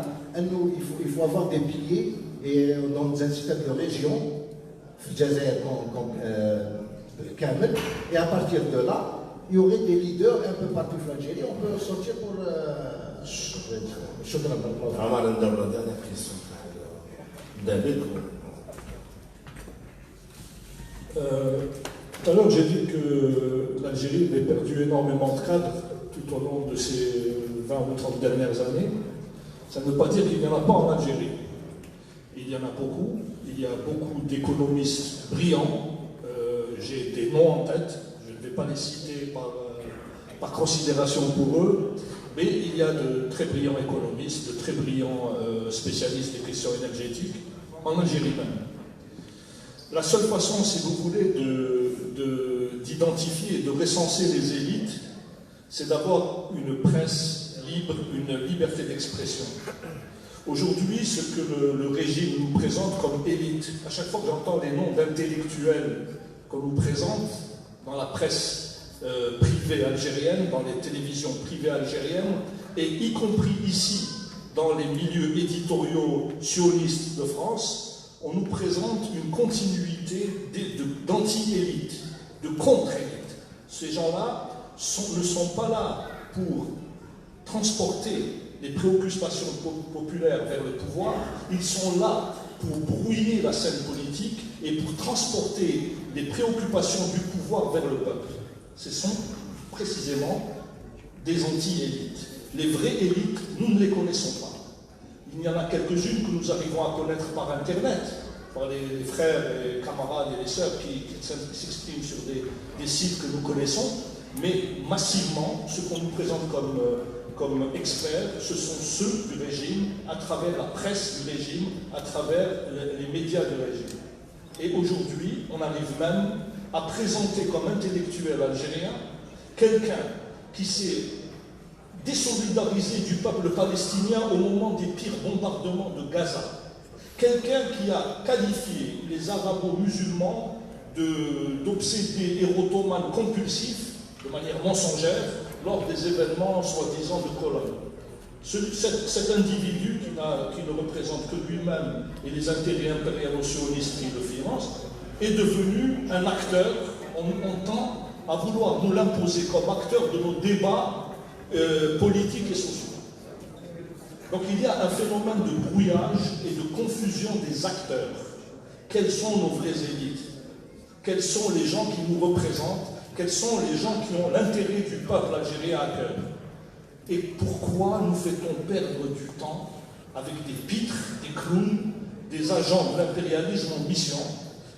Il faut avoir des piliers et dans un système de région, et à partir de là, il y aurait des leaders un peu partout en Algérie. On peut sortir pour. dernière question. David. Tout à l'heure, j'ai dit que l'Algérie avait perdu énormément de cadres tout au long de ces 20 ou 30 dernières années. Ça ne veut pas dire qu'il n'y en a pas en Algérie. Il y en a beaucoup. Il y a beaucoup d'économistes brillants. J'ai des noms en tête. Je ne vais pas les citer par considération pour eux. Mais il y a de très brillants économistes, de très brillants spécialistes des questions énergétiques en Algérie même. La seule façon, si vous voulez, d'identifier et de recenser les élites, c'est d'avoir une presse libre, une liberté d'expression. Aujourd'hui, ce que le régime nous présente comme élite, à chaque fois que j'entends les noms d'intellectuels qu'on nous présente dans la presse privée algérienne, dans les télévisions privées algériennes, et y compris ici, dans les milieux éditoriaux sionistes de France, on nous présente une continuité d'anti-élite, de contre-élite. Ces gens-là ne sont pas là pour transporter les préoccupations populaires vers le pouvoir, ils sont là pour brouiller la scène politique et pour transporter les préoccupations du pouvoir vers le peuple. Ce sont précisément des anti-élites. Les vraies élites, nous ne les connaissons pas. Il y en a quelques-unes que nous arrivons à connaître par Internet, par les frères, les camarades et les sœurs qui s'expriment sur des sites que nous connaissons, mais massivement, ce qu'on nous présente comme experts, ce sont ceux du régime, à travers la presse du régime, à travers les médias du régime. Et aujourd'hui, on arrive même à présenter comme intellectuel algérien quelqu'un qui s'est désolidariser du peuple palestinien au moment des pires bombardements de Gaza. Quelqu'un qui a qualifié les arabo-musulmans d'obsédés érotomanes compulsifs de manière mensongère lors des événements soi-disant de Cologne. Cet individu qui ne représente que lui-même et les intérêts impérialo-sionistes qui le financent est devenu un acteur. On tend à vouloir nous l'imposer comme acteur de nos débats politiques et sociaux. Donc il y a un phénomène de brouillage et de confusion des acteurs. Quelles sont nos vraies élites? Quels sont les gens qui nous représentent? Quels sont les gens qui ont l'intérêt du peuple algérien à cœur? Et pourquoi nous fait-on perdre du temps avec des pitres, des clowns, des agents de l'impérialisme en mission,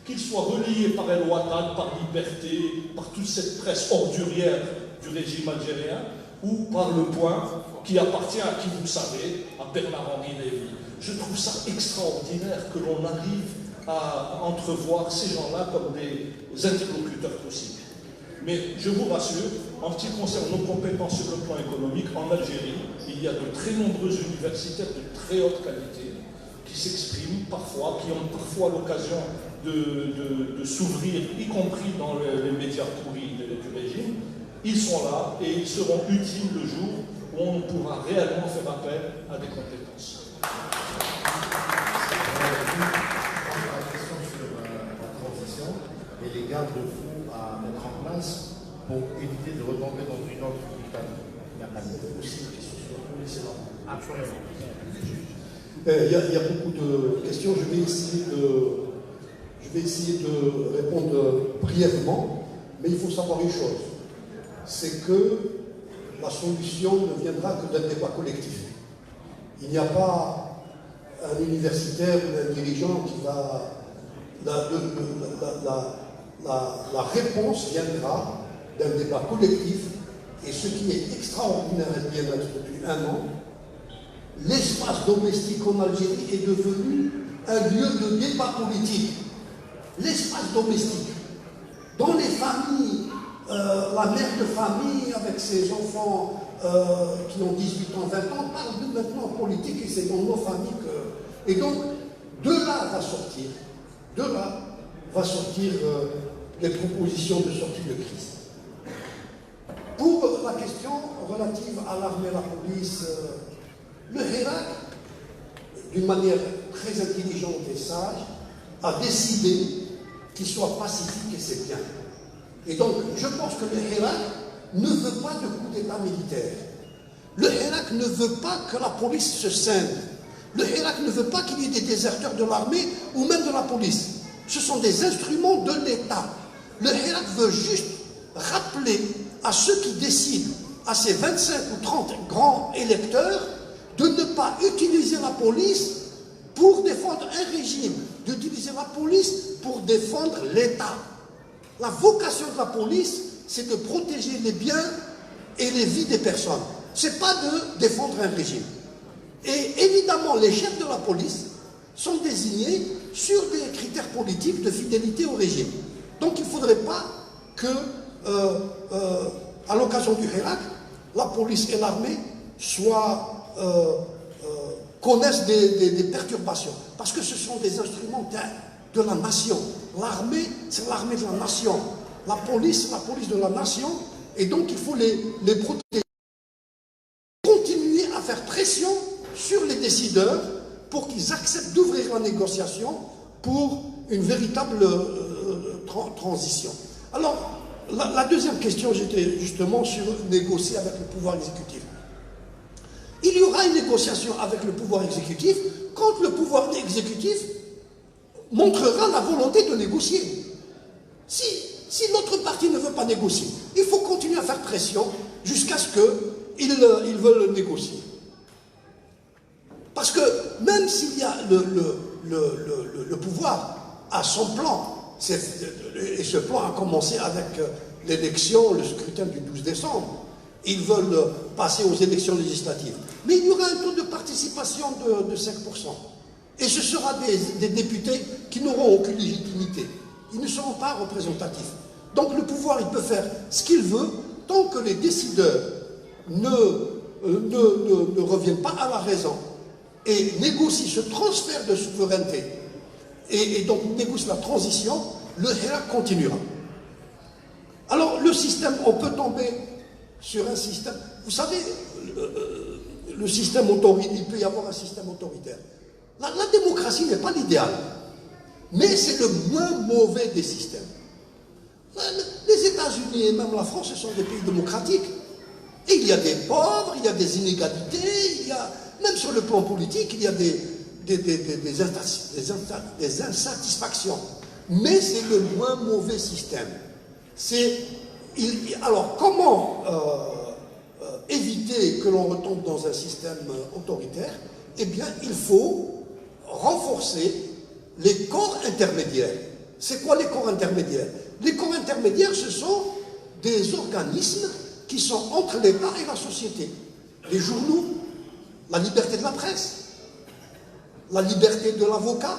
qu'ils soient reliés par El Ouattad, par Liberté, par toute cette presse ordurière du régime algérien, ou par Le Point, qui appartient à qui vous le savez, à Bernard-Henri Lévy. Je trouve ça extraordinaire que l'on arrive à entrevoir ces gens-là comme des interlocuteurs possibles. Mais je vous rassure, en ce qui concerne nos compétences sur le plan économique, en Algérie, il y a de très nombreux universitaires de très haute qualité qui s'expriment parfois, qui ont parfois l'occasion de s'ouvrir, y compris dans les médias pourris du régime. Ils sont là et ils seront utiles le jour où on pourra réellement faire appel à des compétences. La question sur la transition et les garde-fous à mettre en place pour éviter de retomber dans une autre dictature. Il y a aussi une question sur le précédent. Absolument. Il y a beaucoup de questions. Je vais essayer de répondre brièvement, mais il faut savoir une chose. C'est que la solution ne viendra que d'un débat collectif. Il n'y a pas un universitaire ou un dirigeant qui va... La réponse viendra d'un débat collectif, et ce qui est extraordinaire à bien depuis un an, l'espace domestique en Algérie est devenu un lieu de débat politique. L'espace domestique. Dans les familles, la mère de famille avec ses enfants qui ont 18 ans, 20 ans, parle de maintenant politique, et c'est dans nos familles que... Et donc, de là va sortir les propositions de sortie de crise. Pour la question relative à l'armée et la police, le Hirak, d'une manière très intelligente et sage, a décidé qu'il soit pacifique, et c'est bien. Et donc, je pense que le Hirak ne veut pas de coup d'État militaire. Le Hirak ne veut pas que la police se scinde. Le Hirak ne veut pas qu'il y ait des déserteurs de l'armée ou même de la police. Ce sont des instruments de l'État. Le Hirak veut juste rappeler à ceux qui décident, à ces 25 ou 30 grands électeurs, de ne pas utiliser la police pour défendre un régime, d'utiliser la police pour défendre l'État. La vocation de la police, c'est de protéger les biens et les vies des personnes. Ce n'est pas de défendre un régime. Et évidemment, les chefs de la police sont désignés sur des critères politiques de fidélité au régime. Donc il ne faudrait pas que, à l'occasion du Hirak, la police et l'armée connaissent des perturbations. Parce que ce sont des instruments de la nation. L'armée, c'est l'armée de la nation. La police, c'est la police de la nation. Et donc il faut les protéger. Continuer à faire pression sur les décideurs pour qu'ils acceptent d'ouvrir la négociation pour une véritable transition. Alors, la deuxième question, j'étais justement sur négocier avec le pouvoir exécutif. Il y aura une négociation avec le pouvoir exécutif quand le pouvoir exécutif montrera la volonté de négocier. Si l'autre partie ne veut pas négocier, il faut continuer à faire pression jusqu'à ce qu'ils veulent négocier. Parce que même s'il y a le pouvoir a son plan, et ce plan a commencé avec l'élection, le scrutin du 12 décembre, ils veulent passer aux élections législatives. Mais il y aura un taux de participation de 5%. Et ce sera des députés qui n'auront aucune légitimité. Ils ne seront pas représentatifs. Donc le pouvoir, il peut faire ce qu'il veut, tant que les décideurs ne ne reviennent pas à la raison et négocient ce transfert de souveraineté et donc négocient la transition, le Hirak continuera. Alors le système, on peut tomber sur un système, vous savez, le système autoritaire, il peut y avoir un système autoritaire. La démocratie n'est pas l'idéal, mais c'est le moins mauvais des systèmes. Les États-Unis et même la France, ce sont des pays démocratiques. Et il y a des pauvres, il y a des inégalités, il y a, même sur le plan politique, il y a des insatisfactions. Mais c'est le moins mauvais système. Alors, comment éviter que l'on retombe dans un système autoritaire? Eh bien, il faut renforcer les corps intermédiaires. C'est quoi les corps intermédiaires? Les corps intermédiaires, ce sont des organismes qui sont entre l'État et la société. Les journaux, la liberté de la presse, la liberté de l'avocat,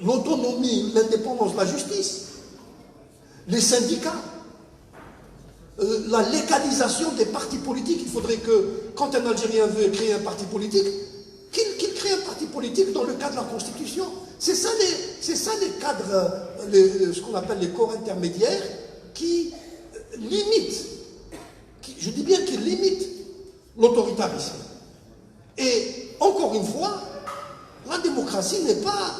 l'autonomie, l'indépendance de la justice, les syndicats, la légalisation des partis politiques. Il faudrait que, quand un Algérien veut créer un parti politique, qu'il crée un parti politique dans le cadre de la Constitution. C'est ça les cadres, ce qu'on appelle les corps intermédiaires, qui limitent, je dis bien qu'ils limitent l'autoritarisme. Et encore une fois, la démocratie n'est pas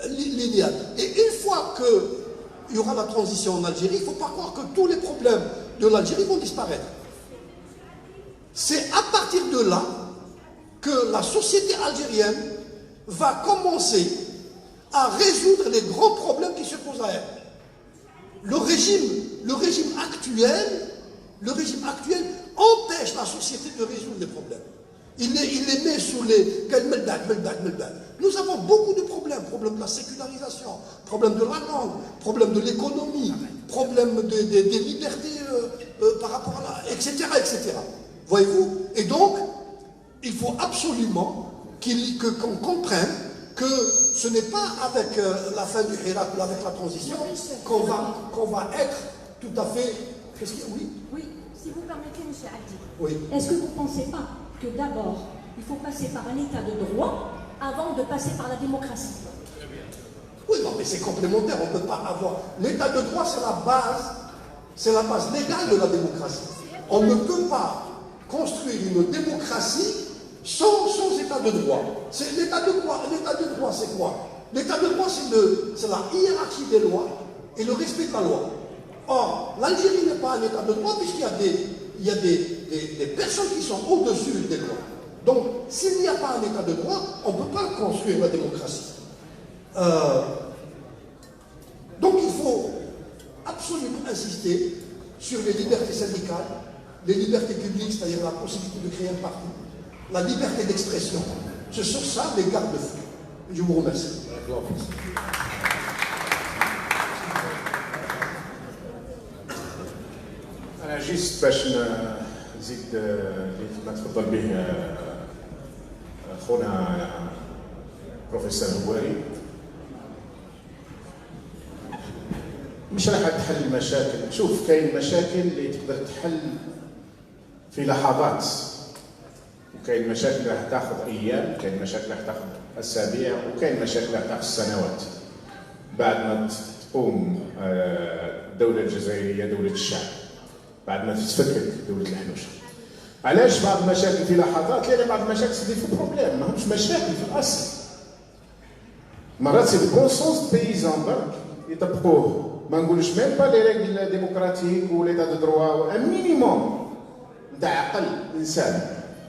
l'idéal. Et une fois qu'il y aura la transition en Algérie, il ne faut pas croire que tous les problèmes de l'Algérie vont disparaître. C'est à partir de là que la société algérienne va commencer à résoudre les grands problèmes qui se posent à elle. Le régime actuel empêche la société de résoudre les problèmes. Il les met sous les... Nous avons beaucoup de problèmes. Problème de la sécularisation, problème de la langue, problème de l'économie, problème des libertés par rapport à la... etc. Voyez-vous? Et donc, il faut absolument qu'on comprenne que ce n'est pas avec la fin du Hirak ou avec la transition qu'on va être tout à fait... Oui, si vous permettez, M. Abdi. Oui. Est-ce que vous ne pensez pas que d'abord, il faut passer par un état de droit avant de passer par la démocratie? Oui, non, mais c'est complémentaire. On ne peut pas avoir... L'état de droit, c'est la base légale de la démocratie. On ne peut pas construire une démocratie sans état de droit. L'état de droit, c'est quoi? L'état de droit, c'est la hiérarchie des lois et le respect de la loi. Or, l'Algérie n'est pas un état de droit puisqu'il y a des personnes qui sont au-dessus des lois. Donc, s'il n'y a pas un état de droit, on ne peut pas construire la démocratie. Donc, il faut absolument insister sur les libertés syndicales, les libertés publiques, c'est-à-dire la possibilité de créer un parti, la liberté d'expression. Ce sont ça les garde-fous. Je vous remercie. أنا جيست باش نزيد ما تفضل به خونا بروفيسور هواري. مش راح تحل المشاكل. شوف كاين مشاكل اللي تقدر تحل في لحظات، وكاين مشاكل راح تاخذ ايام، كاين مشاكل راح تاخذ اسابيع، وكاين مشاكل راح تاخذ سنوات بعد ما تقوم الدوله الجزائريه دوله الشعب، بعد ما تتفكك دوله الحنوشه. علاش بعض المشاكل في لحظات؟ لان بعض المشاكل سيدي في بروبليم، ماهمش مشاكل في الاصل. مرات سي دو بون سونس بيزان برك يطبقوه، ما نقولش ميم با لي ريغل ديموكراتيك و ليتا دو دروا، ان مينيموم نتاع عقل انسان،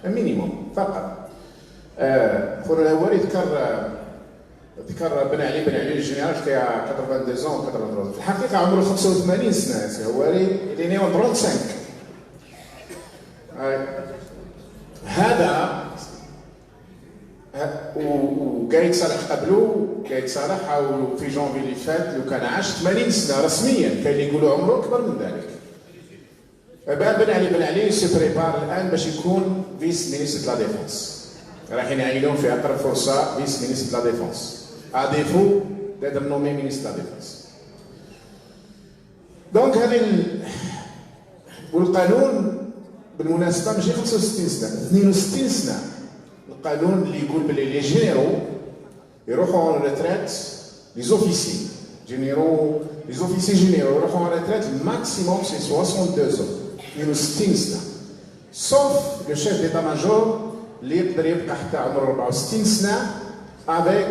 ان مينيموم فقط. خونا الهواري ذكر بن علي الجنرال كي 82 ans 83. في الحقيقه عمره 85 سنه سي هواري، اللي نيو 35. هذا وقايد صالح قبله، قايد صالح حاولوا في جونفي اللي فات لو كان عاش 80 سنه رسميا، كاين اللي يقولوا عمره اكبر من ذلك. بن علي سي بريبار الان باش يكون فيس مينيستر لا ديفونس، رايحين يعينوه في اقرب فرصه فيس مينيستر لا ديفونس اديفو دير نومي مينيستر لا ديفونس. دونك هذه والقانون بالمناسبه ماشي 65 سنه 62 سنه. القانون اللي يقول بلي لي جينيرو يروحوا اون ريتريت، لي زوفيسي جينيرو، لي زوفيسي جينيرو يروحوا اون ريتريت الماكسيموم سي 62 ans، 62 سنه. سوف لو شيف ديتا ماجور اللي يقدر يبقى حتى عمره 64 سنه avec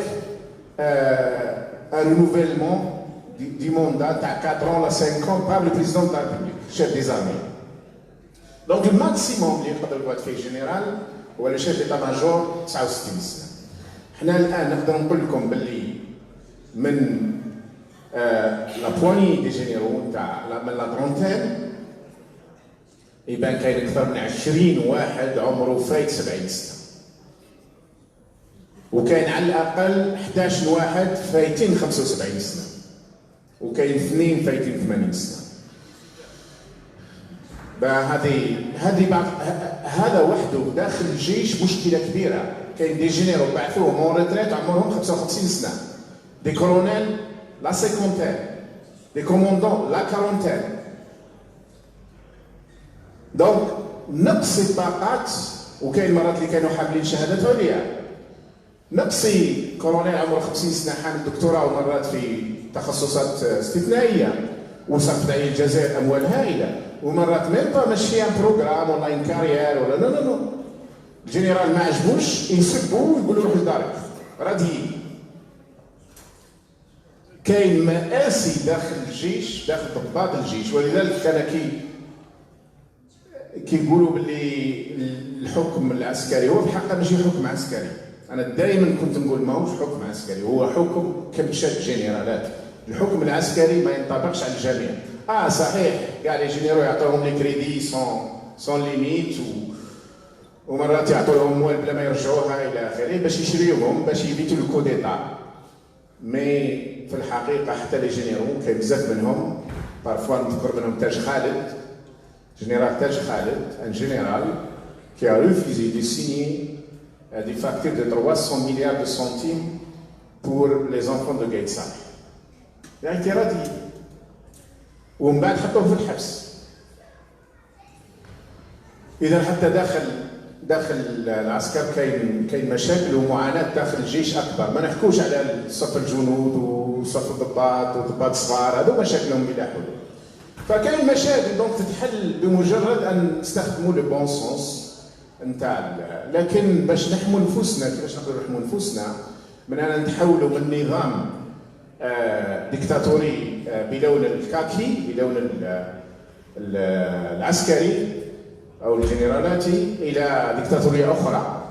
un renouvellement du mandat تاع 4 ans à 5 ans par le président de la République, chef des armées. Donc le maximum اللي يقدر يقعد فيه جنرال هو لو شيف ديتا ماجور 69 سنه. حنا الان نقدر نقول لكم باللي من لا بواني دي جينيرو تاع من لا ترونتين يبان كاين اكثر من 20 واحد عمره فايت 70 سنه، وكاين على الاقل 11 واحد فايتين 75 سنه، وكاين 2 فايتين 80 سنه. هذه بعض هذا وحده داخل الجيش مشكله كبيره. كاين دي جينيرو بعثوهم اون ريتريت عمرهم 55 سنه، دي كولونيل لا سيكونتين، دي كوموندون لا كارونتين. دونك نقص الطاقات، وكاين مرات اللي كانوا حاملين شهادات عليا. نقصي كولونيل عمره 50 سنه حامل دكتوراه ومرات في تخصصات استثنائيه، وصرفت عليه الجزائر اموال هائله، ومرات ميم با ماشي ان بروغرام ولا ان كارير ولا لا لا لا. الجنرال ما عجبوش يسبوا ويقولوا روح لدارك راضيين. كاين مآسي داخل الجيش، داخل ضباط الجيش، ولذلك كان كيقولوا باللي الحكم العسكري هو في الحقيقه ماشي حكم عسكري. انا دائما كنت نقول ماهوش حكم عسكري، هو حكم كبشة جنرالات. الحكم العسكري ما ينطبقش على الجميع. صحيح كاع لي جينيرو يعطوهم لي كريدي سون ليميت، ومرات يعطوا لهم اموال بلا ما يرجعوها الى اخره باش يشريوهم باش يبيتوا الكوديتا. مي في الحقيقه حتى لي جينيرو كاين بزاف منهم، بارفوا نذكر منهم تاج خالد، général Taj Khaled, un général qui a refusé de signer des factures de 300 milliards de centimes pour les enfants de Gaït Saleh. Il a été radié. ومن بعد حطوه في الحبس. إذا حتى داخل العسكر كاين مشاكل ومعاناة داخل الجيش أكبر، ما نحكوش على صف الجنود وصف الضباط وضباط صغار، هذو مشاكلهم بلا حلول. فكاين مشاكل دونك تتحل بمجرد ان نستخدموا لو بون سونس نتاع. لكن باش نحموا نفوسنا، كيفاش نقدروا نحموا نفوسنا من ان نتحولوا من نظام ديكتاتوري بلون الكاكي، بلون العسكري او الجنرالاتي، الى ديكتاتوريه اخرى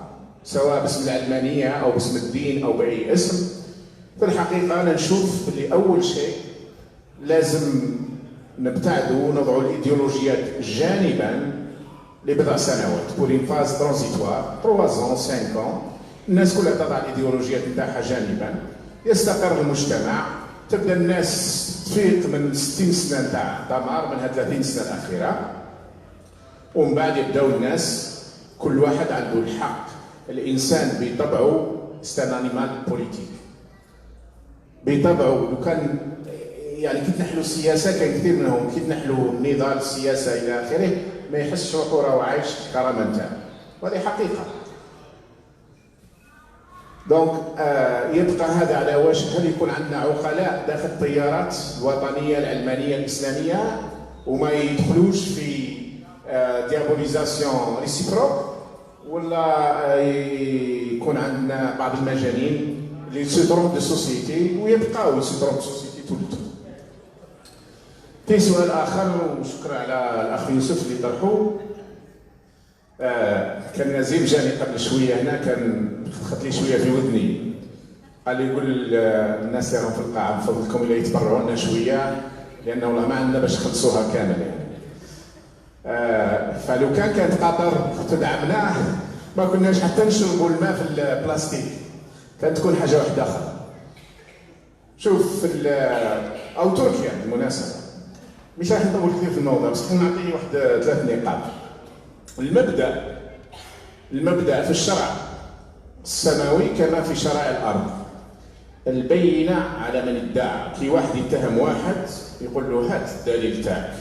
سواء باسم العلمانيه او باسم الدين او باي اسم. في الحقيقه انا نشوف باللي اول شيء لازم نبتعدوا ونضعوا الايديولوجيات جانبا لبضع سنوات، بور ان فاز ترانزيتوار 3 ans 5 ans. الناس كلها تضع الايديولوجيات نتاعها جانبا، يستقر المجتمع، تبدا الناس تفيق من 60 سنه نتاع دمار، من 30 سنه الاخيره، ومن بعد يبداو الناس كل واحد عنده الحق. الانسان بطبعه ستان انيمال بوليتيك، بطبعه. لو كان يعني كي تنحلوا السياسه، كاين كثير منهم كي تنحلوا النضال السياسه الى اخره ما يحسش روحو راهو عايش الكرامه نتاعو، وهذه حقيقه. دونك يبقى هذا على واش هل يكون عندنا عقلاء داخل التيارات الوطنيه العلمانيه الاسلاميه وما يدخلوش في ديابوليزاسيون ريسيبروك، ولا يكون عندنا بعض المجانين اللي يسيطرون دي سوسيتي ويبقاو يسيطرون دي سوسيتي طول الوقت. في سؤال اخر، وشكرا على الاخ يوسف اللي طرحوه. كان نزيم جاني قبل شويه هنا، كان خط لي شويه في ودني، قال لي قول الناس اللي راهم في القاعه من فضلكم اللي يتبرعوا لنا شويه، لانه والله ما عندنا باش نخلصوها كامل يعني. فلو كانت قطر تدعمنا ما كناش حتى نشربوا الماء في البلاستيك، كانت تكون حاجه واحده اخرى. شوف او تركيا بالمناسبه، مش راح نطول كثير في الموضوع، بس نعطي واحد 3 نقاط. المبدأ في الشرع السماوي كما في شرائع الأرض، البينة على من ادعى. كي واحد يتهم واحد يقول له هات الدليل تاعك،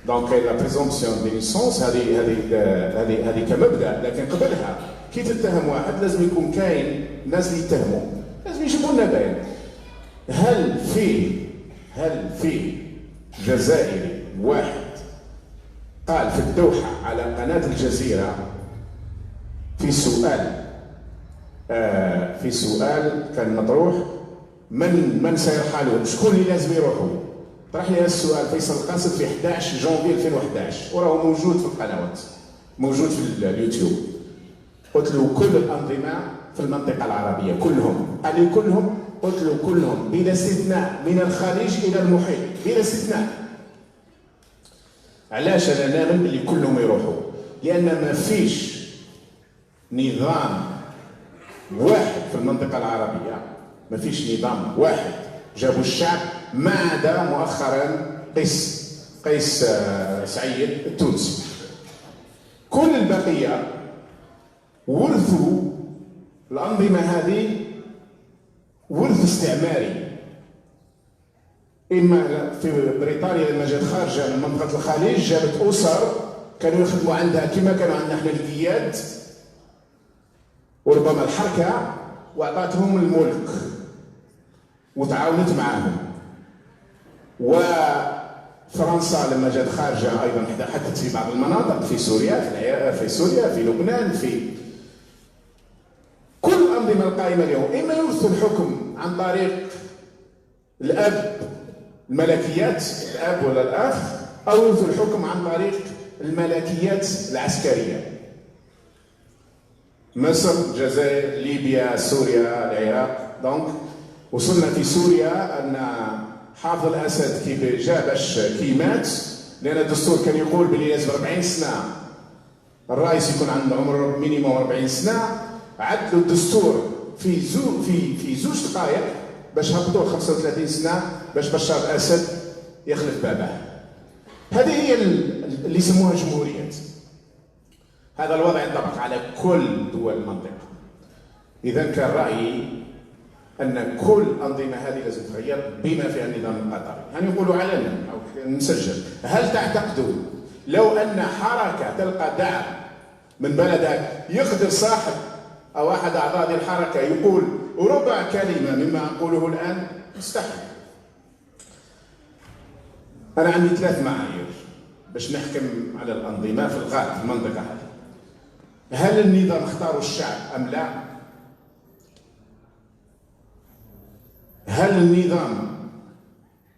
دونك لا بريزومبسيون دينيسونس هذه كمبدا، لكن قبلها كي تتهم واحد لازم يكون كاين ناس اللي يتهموا، لازم يجيبوا لنا بيان. هل في جزائري واحد قال في الدوحة على قناة الجزيرة في سؤال كان مطروح، من سيرحلون؟ شكون اللي لازم يروحوا؟ طرح لي هذا السؤال فيصل القاسم في 11 جونفي 2011 وراه موجود في القنوات، موجود في اليوتيوب. قلت له كل الأنظمة في المنطقة العربية كلهم، قال لي كلهم؟ قلت له كلهم بلا استثناء، من الخليج إلى المحيط بلا استثناء. علاش انا نامن باللي كلهم يروحوا؟ لان ما فيش نظام واحد في المنطقه العربيه، ما فيش نظام واحد جابوا الشعب ما عدا مؤخرا قيس سعيد التونسي. كل البقيه ورثوا الانظمه هذه ورث استعماري. إما في بريطانيا لما جات خارجة من منطقة الخليج جابت أسر كانوا يخدموا عندها كما كانوا عندنا احنا القياد وربما الحركة، وأعطتهم الملك وتعاونت معهم. وفرنسا لما جات خارجة أيضا حتى في بعض المناطق في سوريا في لبنان في كل الأنظمة القائمة اليوم إما يورثوا الحكم عن طريق الأب الملكيات الأب ولا الأخ، أو يورثوا الحكم عن طريق الملكيات العسكرية. مصر، الجزائر، ليبيا، سوريا، العراق. دونك وصلنا في سوريا أن حافظ الأسد كي جا باش كي مات، لأن الدستور كان يقول بلي لازم 40 سنة الرئيس يكون عنده عمر مينيموم 40 سنة، عدلوا الدستور في زوج دقائق باش هبطوا 35 سنة باش بشار الأسد يخلف باباه. هذه هي اللي يسموها جمهوريات. هذا الوضع ينطبق على كل دول المنطقة. إذا كان رأيي أن كل الأنظمة هذه لازم تغير بما فيها النظام القطري. يعني يقولوا علنا أو نسجل، هل تعتقدوا لو أن حركة تلقى دعم من بلدك يقدر صاحب أو أحد أعضاء هذه الحركة يقول ربع كلمة مما أقوله الآن؟ مستحيل. أنا عندي 3 معايير باش نحكم على الأنظمة في الغالب في المنطقة هذه. هل النظام اختاروا الشعب أم لا؟ هل النظام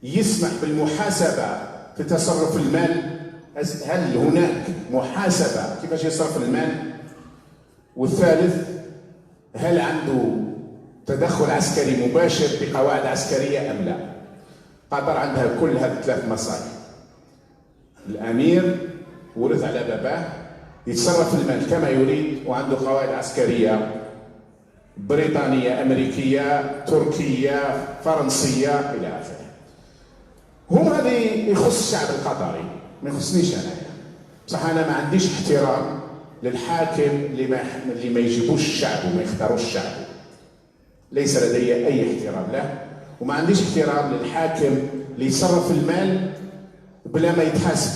يسمح بالمحاسبة في تصرف المال؟ هل هناك محاسبة كيفاش يصرف المال؟ والثالث، هل عنده تدخل عسكري مباشر بقواعد عسكرية أم لا؟ قطر عندها كل هذه ال3 مصالح. الأمير ورث على باباه يتصرف المال كما يريد وعنده قواعد عسكرية بريطانية، أمريكية، تركية، فرنسية إلى آخره. هم هذه يخص الشعب القطري، ما يخصنيش أنا. بصح أنا ما عنديش احترام للحاكم اللي ما يجيبوش الشعب وما يختاروش الشعب. ليس لدي أي احترام له، وما عنديش احترام للحاكم اللي يصرف المال بلا ما يتحاسب،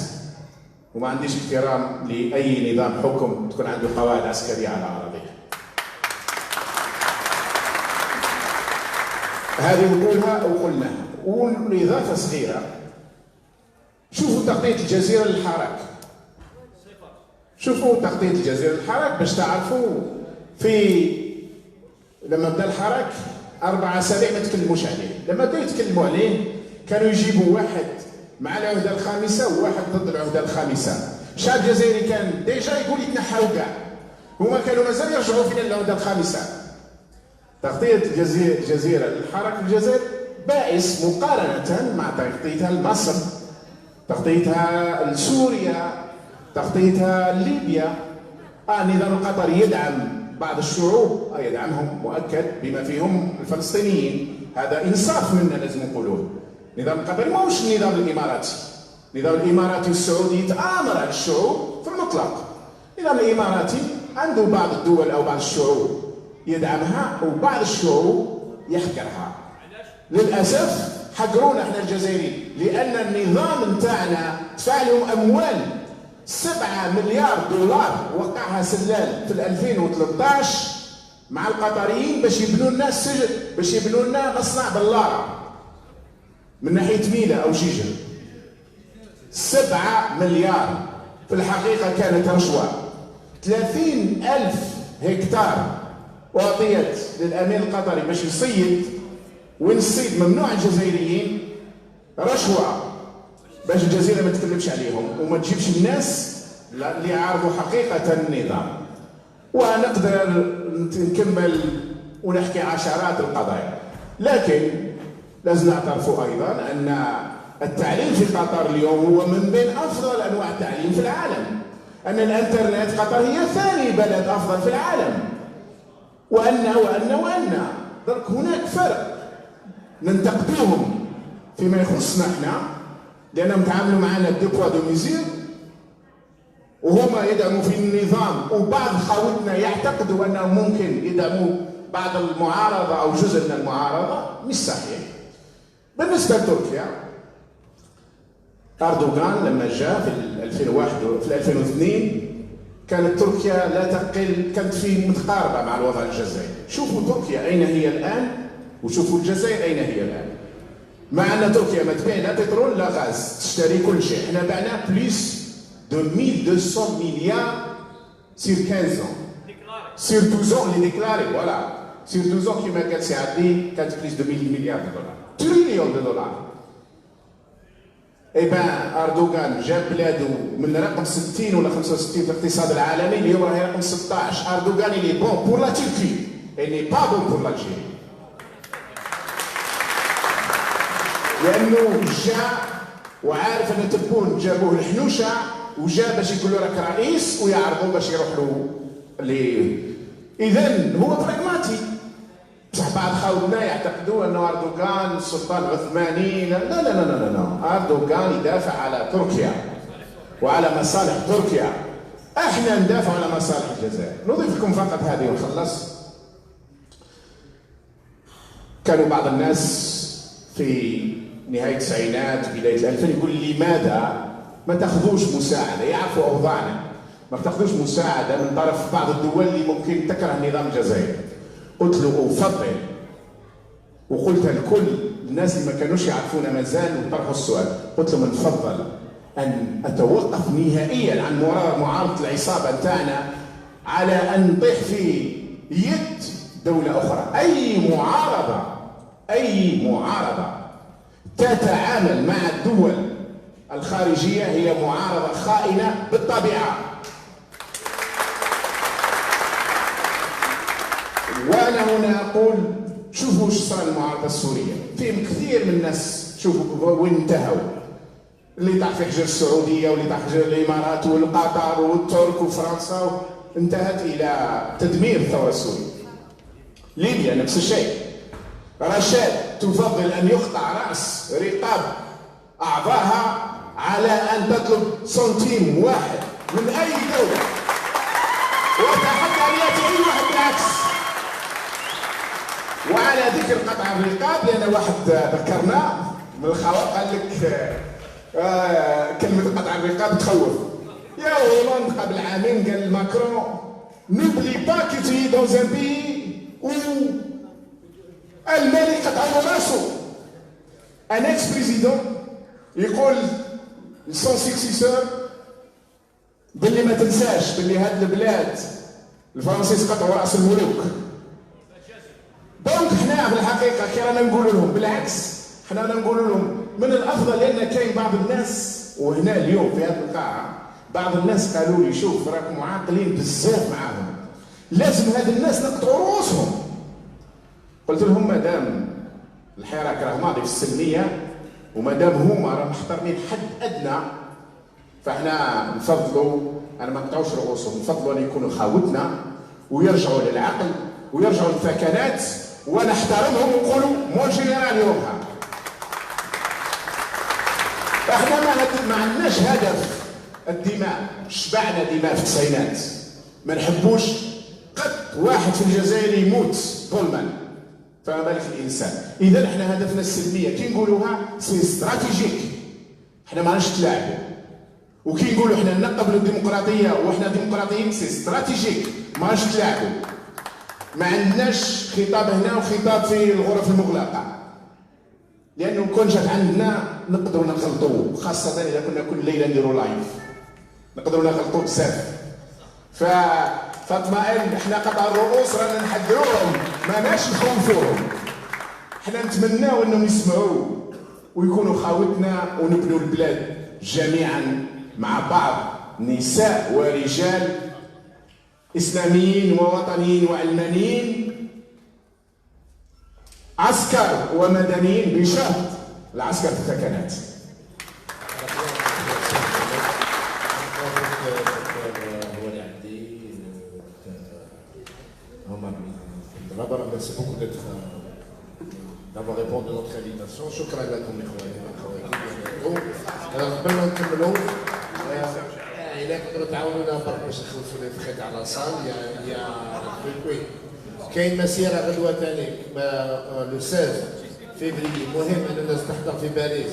وما عنديش احترام لأي نظام حكم تكون عنده قواعد عسكرية على أراضيه. هذه نقولها وقلناها. والإضافة صغيرة، شوفوا تغطية الجزيرة للحراك. شوفوا تغطية الجزيرة للحراك باش تعرفوا. لما بدا الحراك 4 أسابيع ما تكلموش عليه. لما بداو يتكلموا عليه كانوا يجيبوا واحد مع العهدة الخامسة وواحد ضد العهدة الخامسة. الشعب الجزائري كان ديجا يقول يتنحاو كاع، هما كانوا مازال يرجعوا فينا للعهدة الخامسة. تغطية الجزيرة للحراك في الجزائر بائس مقارنة مع تغطيتها لمصر، تغطيتها لسوريا، تغطيتها لليبيا. النظام القطري يدعم بعض الشعوب، يدعمهم مؤكد بما فيهم الفلسطينيين. هذا إنصاف منا لازم نقولوه. النظام القطري ماهوش النظام الإماراتي. النظام الإماراتي والسعودي يتآمر على الشعوب في المطلق. النظام الإماراتي عنده بعض الدول أو بعض الشعوب يدعمها وبعض الشعوب يحكرها. للأسف حقرونا احنا الجزائريين، لأن النظام نتاعنا دفع لهم اموال 7 مليار دولار وقعها سلال في 2013 مع القطريين باش يبنوا لنا السجن، باش يبنوا لنا مصنع بلاره من ناحيه ميلا او جيجل. 7 مليار في الحقيقه كانت رشوه. 30,000 هكتار اعطيت للامير القطري باش يصيد، وين الصيد ممنوع الجزائريين، رشوه باش الجزيره ما تكلمش عليهم وما تجيبش الناس اللي يعارضوا حقيقه النظام. ونقدر نكمل ونحكي عشرات القضايا، لكن لازم نعترفوا ايضا ان التعليم في قطر اليوم هو من بين افضل انواع التعليم في العالم، ان الانترنت قطر هي ثاني بلد افضل في العالم، وان درك هناك فرق ننتقدوهم فيما يخصنا احنا لانهم تعاملوا معنا دو بوا دو ميزير وهما يدعموا في النظام، وبعض خاوتنا يعتقدوا انهم ممكن يدعموا بعض المعارضه او جزء من المعارضه. مش صحيح. بالنسبه لتركيا، اردوغان لما جاء في 2001 في 2002 كانت تركيا لا تقل، كانت في متقاربه مع الوضع الجزائري. شوفوا تركيا اين هي الان وشوفوا الجزائر اين هي الان. مع ان تركيا ما تبيع لا بترول لا غاز، تشتري كل شيء. احنا بعنا بليس de 1200 milliards sur 15 ans. Sur 12 ans, les déclarés, voilà. Sur 12 ans, qui m'a cassé à dit, 4 plus de 1000 milliards de dollars. Trillions de dollars. Eh bien, Erdogan جاب بلاده من رقم 60 ولا 65 في الاقتصاد العالمي اليوم راهي رقم 16. Erdogan il est bon pour la Turquie et n'est pas bon pour l'Algérie. لأنه جاء وعارف أن تبون جابوه الحنوشة وجاء باش يقول له راك رئيس ويعرضوا باش يروح له اذا هو براغماتي. بصح بعض خاوتنا يعتقدوا انه اردوغان السلطان العثماني. لا لا لا لا لا، اردوغان يدافع على تركيا وعلى مصالح تركيا، احنا ندافع على مصالح الجزائر. نضيف لكم فقط هذه ونخلص. كانوا بعض الناس في نهايه التسعينات بدايه الألفين يقول لماذا ما تاخذوش مساعده؟ يعرفوا اوضاعنا، ما تاخذوش مساعده من طرف بعض الدول اللي ممكن تكره النظام الجزائري. قلت له افضل، وقلت لكل الناس اللي ما كانوش يعرفونا مازال وطرحوا السؤال، قلت لهم نفضل ان اتوقف نهائيا عن معارضه العصابه نتاعنا على ان نطيح في يد دوله اخرى. اي معارضه تتعامل مع الدول الخارجية هي معارضة خائنة بالطبيعة. وأنا هنا أقول شوفوا وش صار المعارضة السورية، فيهم كثير من الناس شوفوا وين انتهوا، اللي طاح في حجر السعودية واللي طاح في حجر الإمارات والقطر والترك وفرنسا، انتهت إلى تدمير الثورة السورية. ليبيا نفس الشيء. رشاد تفضل أن يقطع رأس رقاب أعضائها على أن تطلب سنتيم واحد من أي دولة، وتحدى أن يأتي أي واحد بالعكس. وعلى ذكر قطع الرقاب، لأن واحد ذكرناه من الخوات قال لك كلمة قطع الرقاب تخوف. يا هولندا قبل عامين قال ماكرون n'oublie pas que tu es dans un pays où الملك قطعوا راسه. Un ex-président يقول لسون سيكسيسور باللي ما تنساش باللي هاد البلاد الفرنسيس قطعوا راس الملوك. دونك حنا في الحقيقه كي رانا نقول لهم بالعكس، حنا رانا نقول لهم من الافضل، لان كاين بعض الناس وهنا اليوم في هذه القاعه بعض الناس قالوا لي شوف راكم معاقلين بزاف معاهم، لازم هاد الناس نقطعوا رؤوسهم. قلت لهم مادام الحراك راه ماضي في السلميه وما دام هما راه محترمين حد ادنى، فاحنا نفضلوا انا ما نقطعوش رؤوسهم، نفضلوا ان يكونوا خاوتنا ويرجعوا للعقل ويرجعوا للثكنات ونحترمهم ونقولوا مون جينيرال يومها. احنا ما عندناش هدف الدماء، شبعنا دماء في التسعينات، ما نحبوش قط واحد في الجزائر يموت ظلما، فما بالك الانسان. اذا احنا هدفنا السلميه كي نقولوها سي استراتيجيك، احنا ما راناش تلاعبوا، وكي نقولوا حنا نقبلوا الديمقراطيه وحنا ديمقراطيين سي استراتيجيك ماش تلعبوا. ما عندناش خطاب هنا وخطاب في الغرف المغلقه، لانه كون جات عندنا نقدروا نغلطوا، خاصه اذا كنا كل ليله نديروا لايف نقدروا نغلطوا بزاف. فاطمئن، حنا قطع الرؤوس رانا نحذروهم ماناش نخوفوهم، حنا نتمناو انهم يسمعوا ويكونوا خاوتنا ونبنوا البلاد جميعا مع بعض، نساء ورجال، اسلاميين ووطنيين وعلمانيين، عسكر ومدنيين بشرط العسكر في الثكنات. D'abord, merci beaucoup d'avoir répondu à notre invitation. شكرا لكم اخواني واخواتي. قبل ما نكملوا الا تقدروا تعاونونا برك باش نخلصوا لي فخيت على صال يا كاين مسيره غدوه ثاني لو 16 فيفري، مهم ان الناس تحضر في باريس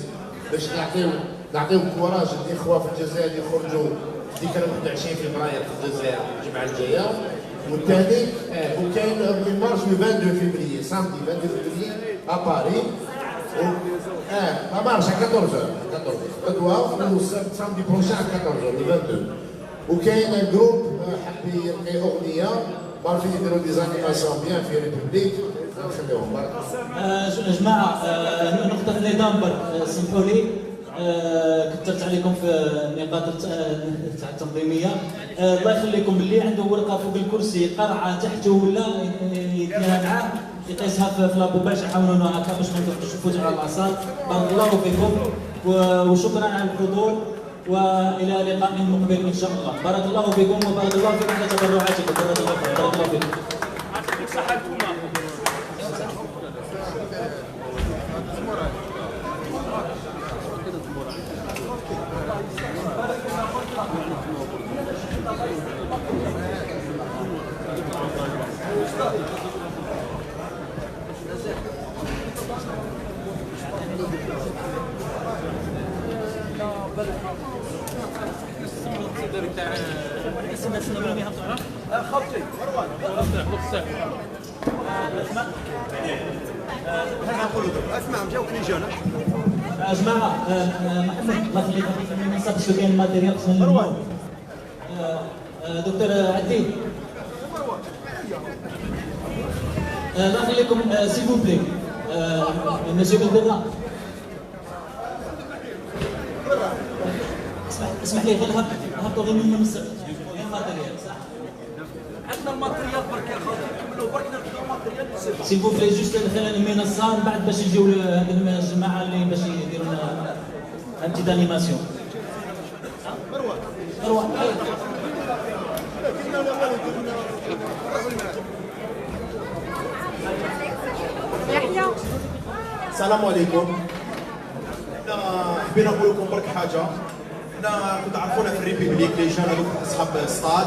باش نعطيو كوراج الاخوه في الجزائر يخرجوا في ذكرى 21 فبراير في الجزائر الجمعه الجايه. والثاني وكاين من مارش لو 22 فيفري سامدي 22 فيفري à Paris. مارش à 14h غدوه سامدي بروشان à 14h le 22. وكاين جروب حاب يلقي اغنيه عارفين يديروا دي زانيماسيون بيان في ريبوبليك نخليهم برك. جماعه نقطه النظام برك سمحوا لي كثرت عليكم في النقاط تاع التنظيميه. الله يخليكم اللي عنده ورقه فوق الكرسي قرعه تحته ولا يديها معاه يقيسها في لابوباش يحاولونا هكا باش ما نفوتوا على الاعصاب. بارك الله فيكم وشكرا على الحضور والى لقاء مقبل ان شاء الله. بارك الله فيكم وبارك الله فيكم على تبرعاتكم. بارك الله فيكم. اسمع مجاوك لي جانا جماعه محمد الله يخليك ما نصابش كاين الماتيريال خصنا دكتور عدي الله يخليكم سي فو بلي مسيو بالدرا اسمح لي غير هبطوا غير من مصر الماتيريال صح عندنا الماتيريال برك يا خوتي نكملوا برك ناخذوا الماتيريال سي فو بلي جوست خلينا المنصه من بعد باش يجيو هاد الجماعه اللي باش يديروا لنا امتداد انيماسيون. مروه يحيى السلام عليكم. حبينا نقول لكم برك حاجه. حنا كنت عرفونا في الريبوبليك لي جون هذوك اصحاب ستاد